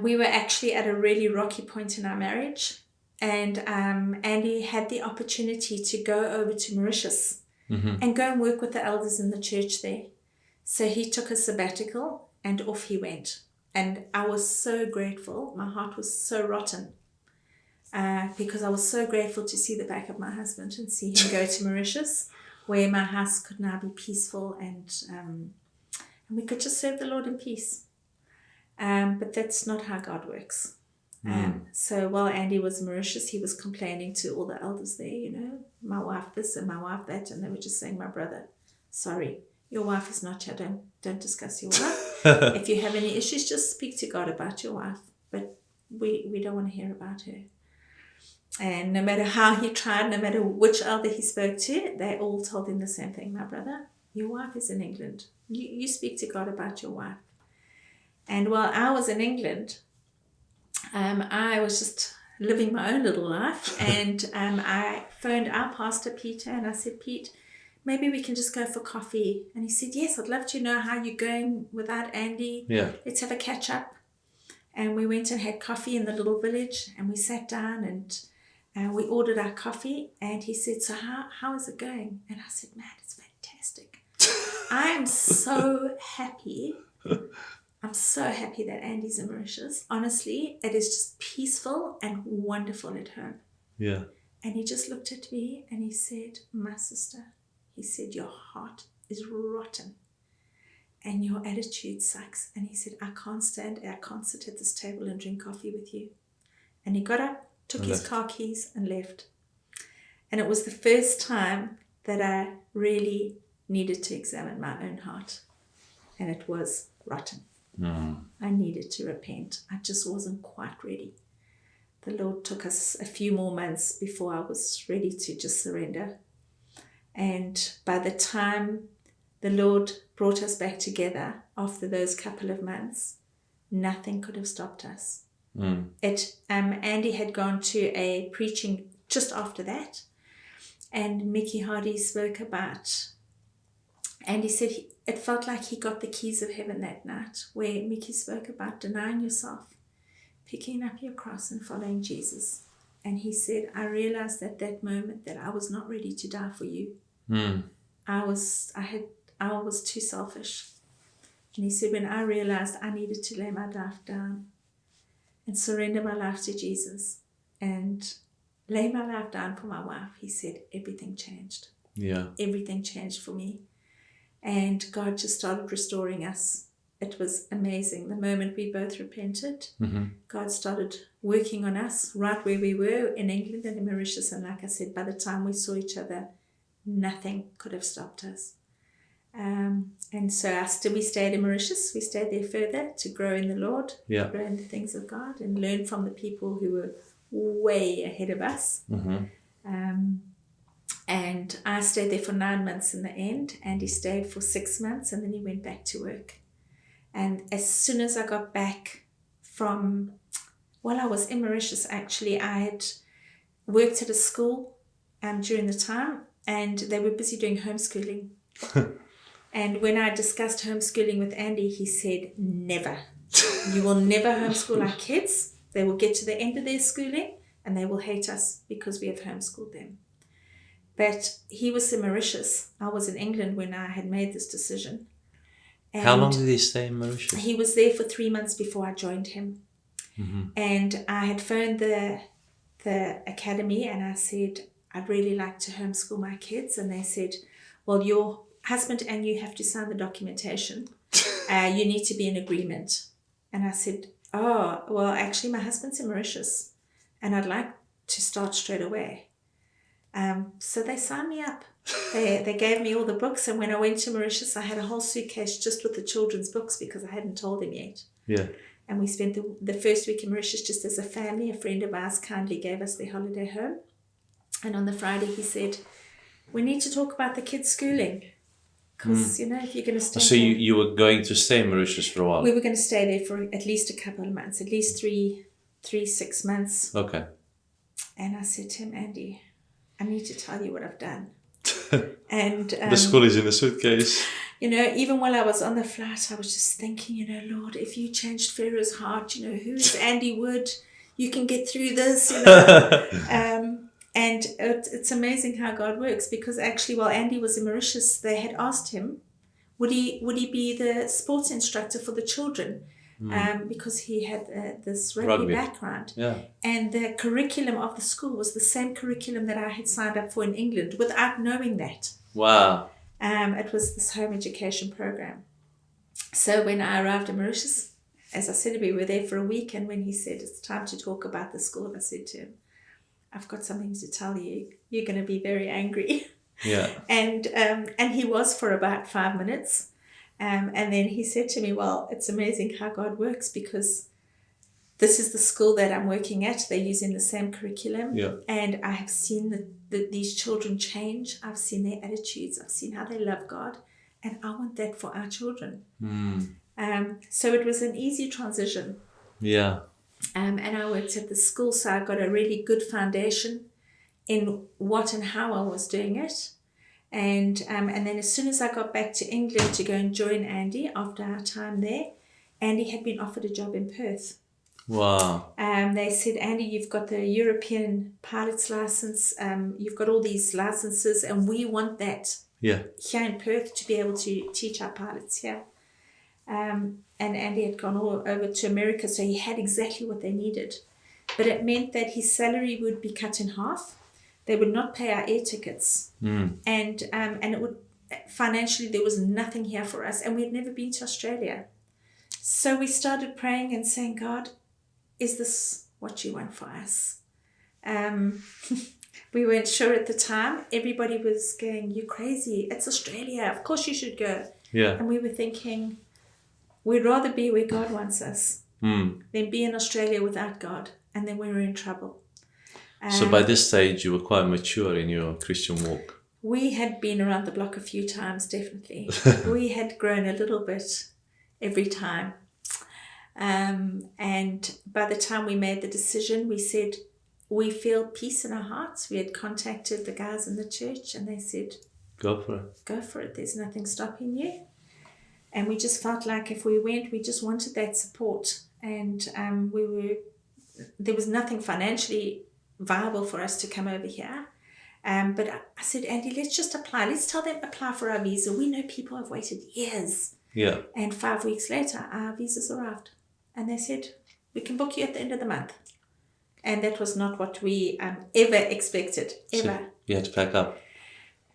we were actually at a really rocky point in our marriage. And Andy had the opportunity to go over to Mauritius and go and work with the elders in the church there. So he took a sabbatical and off he went. And I was so grateful. My heart was so rotten because I was so grateful to see the back of my husband and see him go to Mauritius, where my house could now be peaceful and we could just serve the Lord in peace. But that's not how God works. So while Andy was in Mauritius, he was complaining to all the elders there, my wife this and my wife that, and they were just saying, my brother, sorry, your wife is not here. Don't discuss your wife. If you have any issues, just speak to God about your wife. But we don't want to hear about her. And no matter how he tried, no matter which elder he spoke to, they all told him the same thing. My brother, your wife is in England. You speak to God about your wife. And while I was in England, I was just living my own little life. And I phoned our pastor, Peter, and I said, Pete, maybe we can just go for coffee. And he said, yes, I'd love to know how you're going without Andy. Yeah. Let's have a catch up. And we went and had coffee in the little village, and we sat down and we ordered our coffee. And he said, so how is it going? And I said, man, it's fantastic. I am so happy. I'm so happy that Andy's in Mauritius. Honestly, it is just peaceful and wonderful at home. Yeah. And he just looked at me and he said, my sister, he said, your heart is rotten. and your attitude sucks. And he said, I can't sit at this table and drink coffee with you. And he got up, took his car keys and left. And it was the first time that I really needed to examine my own heart. And it was rotten. I needed to repent. I just wasn't quite ready. The Lord took us a few more months before I was ready to just surrender. And by the time the Lord brought us back together after those couple of months, nothing could have stopped us. Andy had gone to a preaching just after that, and Mickey Hardy spoke about, and he said it felt like he got the keys of heaven that night, where Mickey spoke about denying yourself, picking up your cross and following Jesus. And he said, I realized at that moment that I was not ready to die for you. I was too selfish. And he said, when I realized I needed to lay my life down and surrender my life to Jesus and lay my life down for my wife, he said, everything changed. Yeah. Everything changed for me. And God just started restoring us. It was amazing. The moment we both repented, God started working on us right where we were in England and in Mauritius. And like I said, by the time we saw each other, nothing could have stopped us. And so we stayed in Mauritius. We stayed there further to grow in the Lord, grow in the things of God, and learn from the people who were way ahead of us. And I stayed there for 9 months in the end. And he stayed for 6 months, and then he went back to work. And as soon as I got back I was in Mauritius actually, I had worked at a school during the time, and they were busy doing homeschooling. And when I discussed homeschooling with Andy, he said, never. You will never homeschool our kids. They will get to the end of their schooling and they will hate us because we have homeschooled them. But he was in Mauritius. I was in England when I had made this decision. And how long did he stay in Mauritius? He was there for 3 months before I joined him. And I had phoned the academy and I said, I'd really like to homeschool my kids. And they said, well, your husband and you have to sign the documentation. You need to be in agreement. And I said, oh, well, actually, my husband's in Mauritius and I'd like to start straight away. So they signed me up. They gave me all the books. And when I went to Mauritius, I had a whole suitcase just with the children's books because I hadn't told him yet. Yeah. And we spent the first week in Mauritius just as a family. A friend of ours kindly gave us their holiday home. And on the Friday, he said, we need to talk about the kids' schooling. Because, if you're going to stay So you were going to stay in Mauritius for a while? We were going to stay there for at least a couple of months, at least 6 months. Okay. And I said to him, Andy, I need to tell you what I've done. And the school is in a suitcase. Even while I was on the flight, I was just thinking, Lord, if you changed Pharaoh's heart, who's Andy Wood? You can get through this, And it's amazing how God works, because actually while Andy was in Mauritius, they had asked him, would he be the sports instructor for the children? Because he had this rugby background. Yeah. And the curriculum of the school was the same curriculum that I had signed up for in England without knowing that. Wow. It was this home education program. So when I arrived in Mauritius, as I said, we were there for a week, and when he said it's time to talk about the school, I said to him, I've got something to tell you. You're going to be very angry. Yeah. And he was for about 5 minutes. And then he said to me, well, it's amazing how God works, because this is the school that I'm working at. They're using the same curriculum. Yeah. And I have seen these children change. I've seen their attitudes. I've seen how they love God. And I want that for our children. So it was an easy transition. Yeah. And I worked at the school, so I got a really good foundation in what and how I was doing it. And then as soon as I got back to England to go and join Andy after our time there, Andy had been offered a job in Perth. Wow. They said, Andy, you've got the European pilot's license, you've got all these licenses, and we want that here in Perth to be able to teach our pilots here. And Andy had gone all over to America, so he had exactly what they needed. But it meant that his salary would be cut in half. They would not pay our air tickets. And financially there was nothing here for us, and we had never been to Australia. So we started praying and saying, God, is this what you want for us? We weren't sure at the time. Everybody was going, you're crazy. It's Australia. Of course you should go. Yeah. And we were thinking, we'd rather be where God wants us than be in Australia without God. And then we were in trouble. So by this stage, you were quite mature in your Christian walk. We had been around the block a few times, definitely. We had grown a little bit every time. And by the time we made the decision, we said, we feel peace in our hearts. We had contacted the guys in the church and they said, Go for it. Go for it. There's nothing stopping you. And we just felt like if we went, we just wanted that support. And there was nothing financially viable for us to come over here. But I said, Andy, let's just apply. Let's tell them apply for our visa. We know people have waited years. Yeah. And 5 weeks later, our visas arrived. And they said, we can book you at the end of the month. And that was not what we ever expected, ever. So you had to pack up.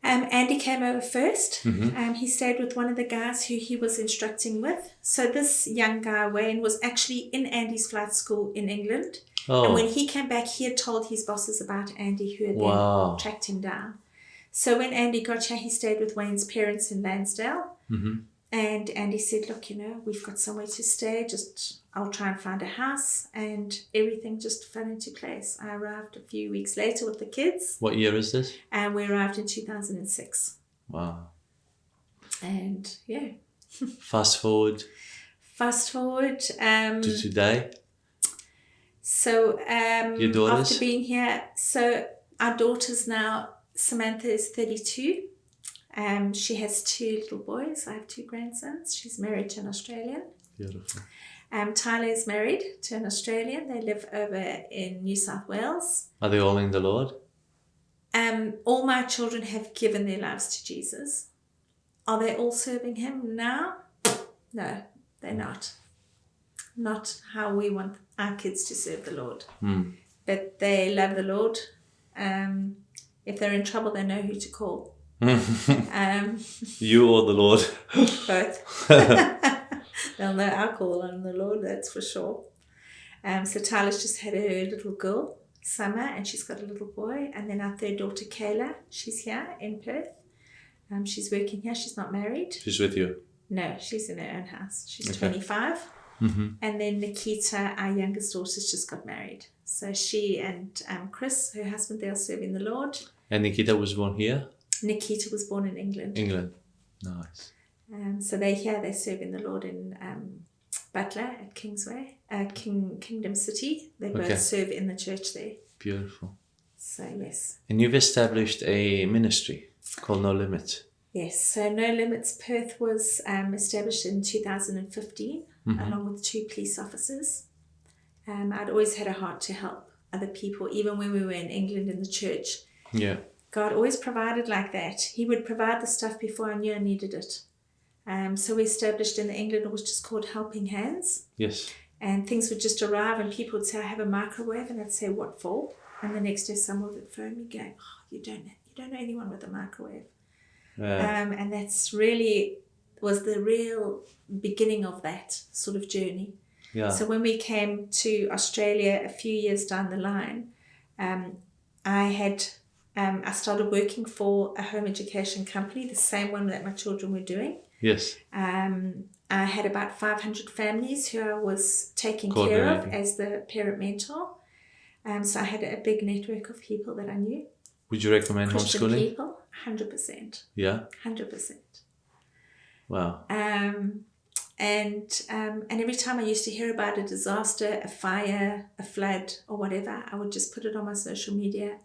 Andy came over first. He stayed with one of the guys who he was instructing with. So this young guy, Wayne, was actually in Andy's flight school in England. Oh. And when he came back, he had told his bosses about Andy, who had then tracked him down. So when Andy got here, he stayed with Wayne's parents in Lansdale. And Andy said, look, we've got somewhere to stay. I'll try and find a house. And everything just fell into place. I arrived a few weeks later with the kids. What year is this? And we arrived in 2006. Wow. And yeah. Fast forward. To today. So your daughters? After being here, so our daughters now, Samantha is 32. She has 2 little boys. I have 2 grandsons. She's married to an Australian. Beautiful. Tyler is married to an Australian. They live over in New South Wales. Are they all in the Lord? All my children have given their lives to Jesus. Are they all serving him now? No, they're not. Not how we want our kids to serve the Lord. But they love the Lord. If they're in trouble, they know who to call. You or the Lord? Both. They'll know I'll call on the Lord, that's for sure. So Tyler's just had her little girl, Summer, and she's got a little boy. And then our 3rd daughter, Kayla, she's here in Perth. She's working here. She's not married. She's with you? No, she's in her own house. She's 25. And then Nikita, our youngest daughter's just got married. So she and Chris, her husband, they're serving the Lord. And Nikita was born here? Nikita was born in England. Nice. So they're here, they serve in the Lord in Butler at Kingsway, Kingdom City. They both serve in the church there. Beautiful. So yes. And you've established a ministry called No Limits. Yes, so No Limits Perth was established in 2015 along with 2 police officers. I'd always had a heart to help other people, even when we were in England in the church. Yeah. God always provided like that. He would provide the stuff before I knew I needed it. So we established in England, it was just called Helping Hands. Yes. And things would just arrive and people would say, I have a microwave, and I'd say, what for? And the next day someone would phone me going, you don't know anyone with a microwave. And that's really was the real beginning of that sort of journey. Yeah. So when we came to Australia a few years down the line, I started working for a home education company, the same one that my children were doing. Yes. I had about 500 families who I was taking care of as the parent mentor. So I had a big network of people that I knew. Would you recommend Christian homeschooling? People, 100%. Yeah. 100%. Wow. And every time I used to hear about a disaster, a fire, a flood, or whatever, I would just put it on my social media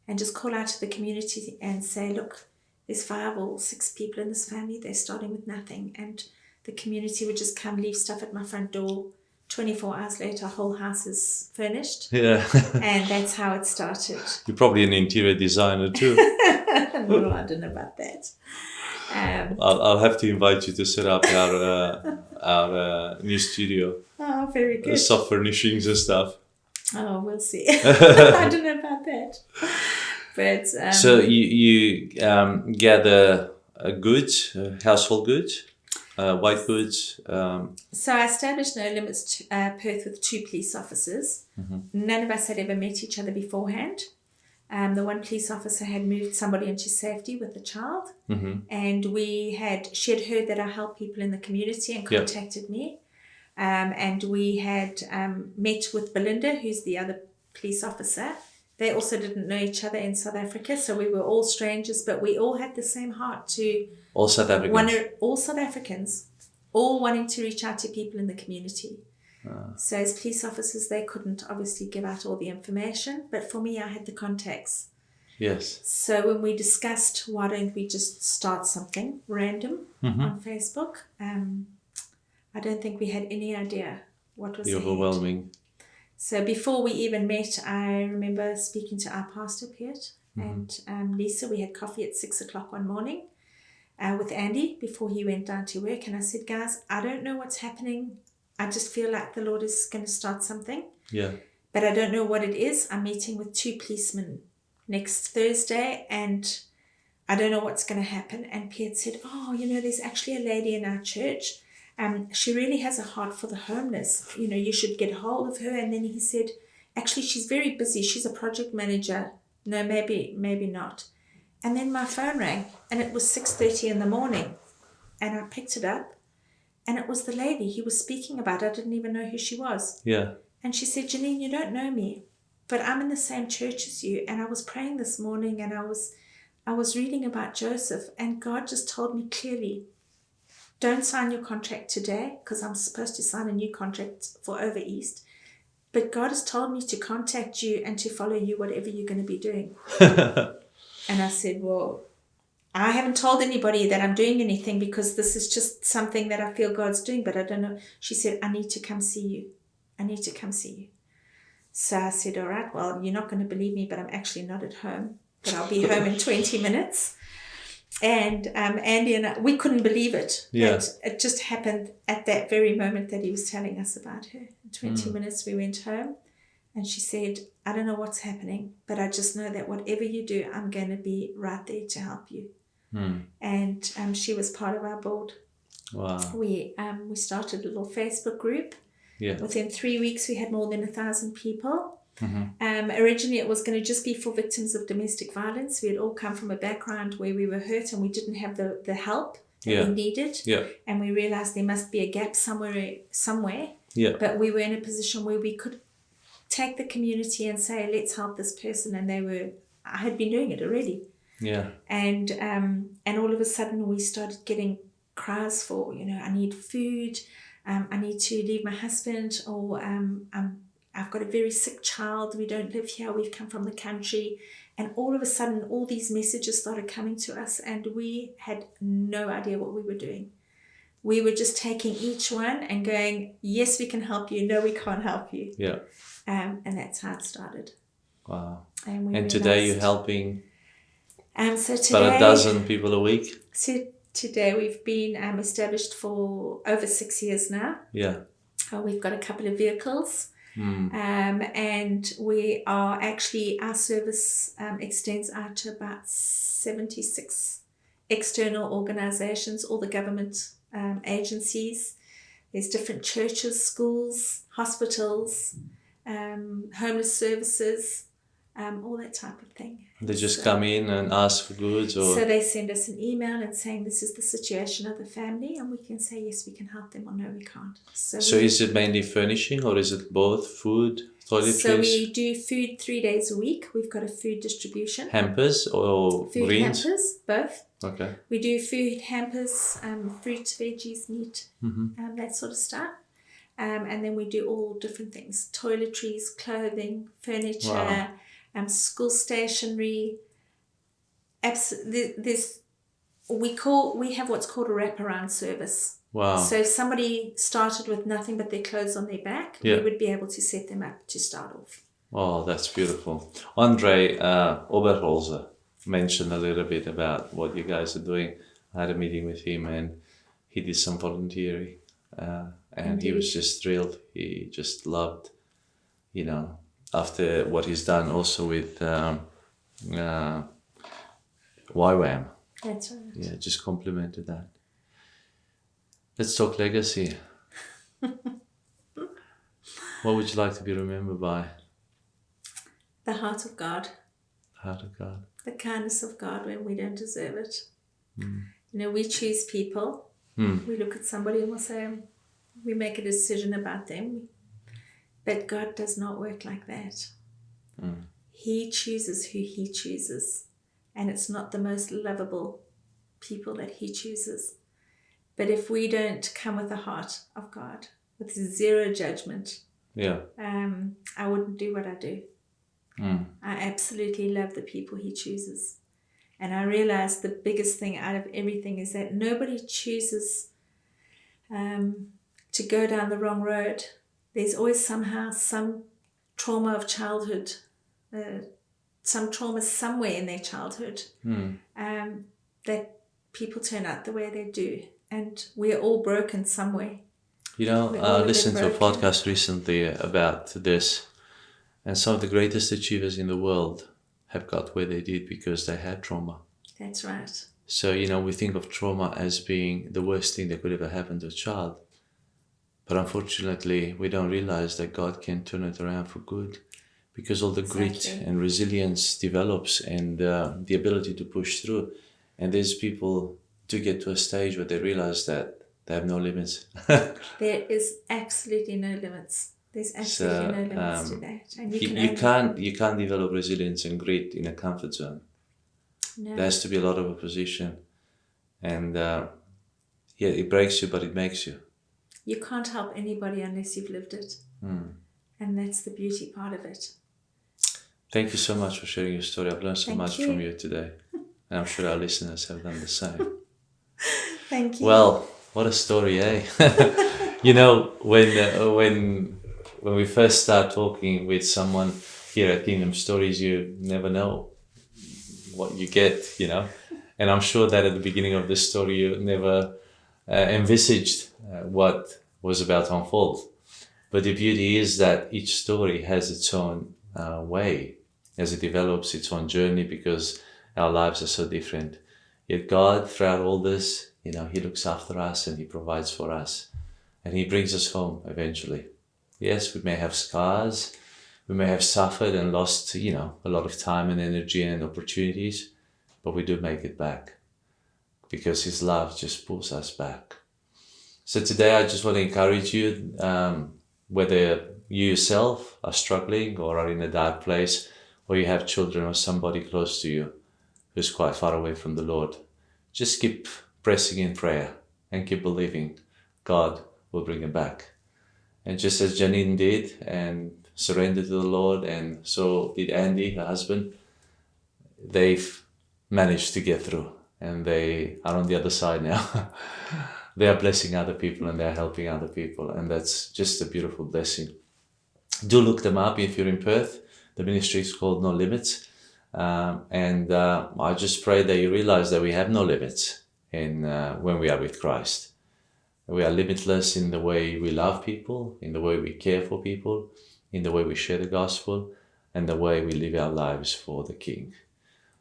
and just call out to the community and say, look, there's 5 or 6 people in this family, they're starting with nothing. And the community would just come leave stuff at my front door. 24 hours later, whole house is furnished. Yeah. And that's how it started. You're probably an interior designer too. No, I don't know about that. I'll have to invite you to set up our new studio. Oh, very good. Soft furnishings and stuff. Oh, we'll see. I don't know about that. But so you gather goods, household goods, white goods. So I established No Limits Perth with 2 police officers. None of us had ever met each other beforehand. The one police officer had moved somebody into safety with a child, and she had heard that I help people in the community and contacted me. And we had met with Belinda, who's the other police officer. They also didn't know each other in South Africa, so we were all strangers, but we all had the same heart to... All South Africans? All South Africans, all wanting to reach out to people in the community. So as police officers, they couldn't obviously give out all the information, but for me, I had the contacts. Yes. So when we discussed, why don't we just start something random on Facebook, I don't think we had any idea what was overwhelming. So before we even met, I remember speaking to our pastor, Piet, and Lisa. We had coffee at 6 o'clock one morning with Andy before he went down to work. And I said, guys, I don't know what's happening. I just feel like the Lord is going to start something. Yeah. But I don't know what it is. I'm meeting with 2 policemen next Thursday, and I don't know what's going to happen. And Piet said, there's actually a lady in our church. She really has a heart for the homeless. You should get hold of her. And then he said, actually, she's very busy. She's a project manager. No, maybe not. And then my phone rang, and it was 6:30 in the morning. And I picked it up, and it was the lady he was speaking about. I didn't even know who she was. Yeah. And she said, Janine, you don't know me, but I'm in the same church as you. And I was praying this morning, and I was reading about Joseph, and God just told me clearly, don't sign your contract today, because I'm supposed to sign a new contract for over East. But God has told me to contact you and to follow you, whatever you're going to be doing. And I said, well, I haven't told anybody that I'm doing anything, because this is just something that I feel God's doing, but I don't know. She said, I need to come see you. I need to come see you. So I said, all right, well, you're not going to believe me, but I'm actually not at home. But I'll be home in 20 minutes. And Andy and I, we couldn't believe it. Yeah. But it just happened at that very moment that he was telling us about her. In 20 minutes, we went home. And she said, I don't know what's happening, but I just know that whatever you do, I'm going to be right there to help you. And she was part of our board. Wow. We started a little Facebook group. Yeah. Within 3 weeks, we had more than 1,000 people. Originally, it was going to just be for victims of domestic violence. We had all come from a background where we were hurt and we didn't have the help that we needed. Yeah. And we realized there must be a gap somewhere. Yeah. But we were in a position where we could take the community and say, let's help this person. And I had been doing it already. Yeah. And all of a sudden we started getting cries for, I need food, I need to leave my husband, or I've got a very sick child, we don't live here, we've come from the country. And all of a sudden all these messages started coming to us, and we had no idea what we were doing. We were just taking each one and going, yes, we can help you, no, we can't help you. Yeah. And that's how it started. Wow. And today you're helping so today, about 12 people a week? So today we've been established for over 6 years now. Yeah. We've got a couple of vehicles. And we are actually, our service extends out to about 76 external organizations, all the government agencies. There's different churches, schools, hospitals, homeless services, all that type of thing. They just come in and ask for goods, or so they send us an email and saying this is the situation of the family, and we can say yes, we can help them, or no, we can't. So is it mainly furnishing, or is it both food, toiletries? So we do food 3 days a week. We've got a food distribution. Hampers or food greens? Hampers, both. Okay. We do food hampers, fruit, veggies, meat, that sort of stuff. And then we do all different things: toiletries, clothing, furniture, school stationery. We have what's called a wraparound service. Wow. So if somebody started with nothing but their clothes on their back, we would be able to set them up to start off. Oh, that's beautiful. Andre Oberholzer mentioned a little bit about what you guys are doing. I had a meeting with him, and he did some volunteering, and he was just thrilled. He just loved, after what he's done also with YWAM. That's right. Yeah, just complemented that. Let's talk legacy. What would you like to be remembered by? The heart of God. Heart of God. The kindness of God when we don't deserve it. Mm. You know, we choose people. We look at somebody and we'll say, we make a decision about them. But God does not work like that. He chooses who he chooses. And it's not the most lovable people that he chooses. But if we don't come with the heart of God, with zero judgment, I wouldn't do what I do. I absolutely love the people he chooses. And I realize the biggest thing out of everything is that nobody chooses to go down the wrong road. There's always somehow some trauma of childhood, some trauma somewhere in their childhood, that people turn out the way they do. And we're all broken somewhere. You know, I listened to a podcast recently about this, and some of the greatest achievers in the world have got where they did because they had trauma. That's right. So, you know, we think of trauma as being the worst thing that could ever happen to a child. But unfortunately, we don't realize that God can turn it around for good, because all the grit and resilience develops, and the ability to push through. And there's people to get to a stage where they realize that they have no limits. There is absolutely no limits. There's absolutely no limits to that. And you can't develop resilience and grit in a comfort zone. No. There has to be a lot of opposition. And it breaks you, but it makes you. You can't help anybody unless you've lived it. And that's the beauty part of it. Thank you so much for sharing your story. I've learned so much from you today. And I'm sure our listeners have done the same. Thank you. Well, what a story, eh? You know, when we first start talking with someone here at Kingdom Stories, you never know what you get, you know. And I'm sure that at the beginning of this story, you never envisaged what was about to unfold. But the beauty is that each story has its own way as it develops, its own journey, because our lives are so different. Yet God, throughout all this, you know, he looks after us and he provides for us. And he brings us home eventually. Yes, we may have scars. We may have suffered and lost, you know, a lot of time and energy and opportunities. But we do make it back, because his love just pulls us back. So today I just want to encourage you, whether you yourself are struggling or are in a dark place, or you have children or somebody close to you who's quite far away from the Lord, just keep pressing in prayer and keep believing God will bring it back. And just as Janine did and surrendered to the Lord, and so did Andy, her husband, they've managed to get through, and they are on the other side now. They are blessing other people and they are helping other people, and that's just a beautiful blessing. Do look them up if you're in Perth. The ministry is called No Limits. I just pray that you realize that we have no limits when we are with Christ. We are limitless in the way we love people, in the way we care for people, in the way we share the gospel, and the way we live our lives for the King.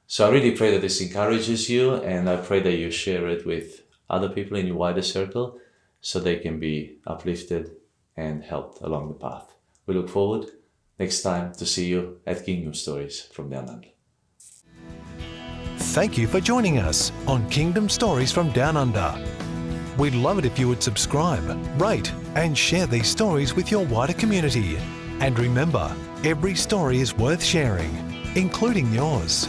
So I really pray that this encourages you, and I pray that you share it with other people in your wider circle so they can be uplifted and helped along the path. We look forward next time to see you at Kingdom Stories from Down Under. Thank you for joining us on Kingdom Stories from Down Under. We'd love it if you would subscribe, rate, and share these stories with your wider community. And remember, every story is worth sharing, including yours.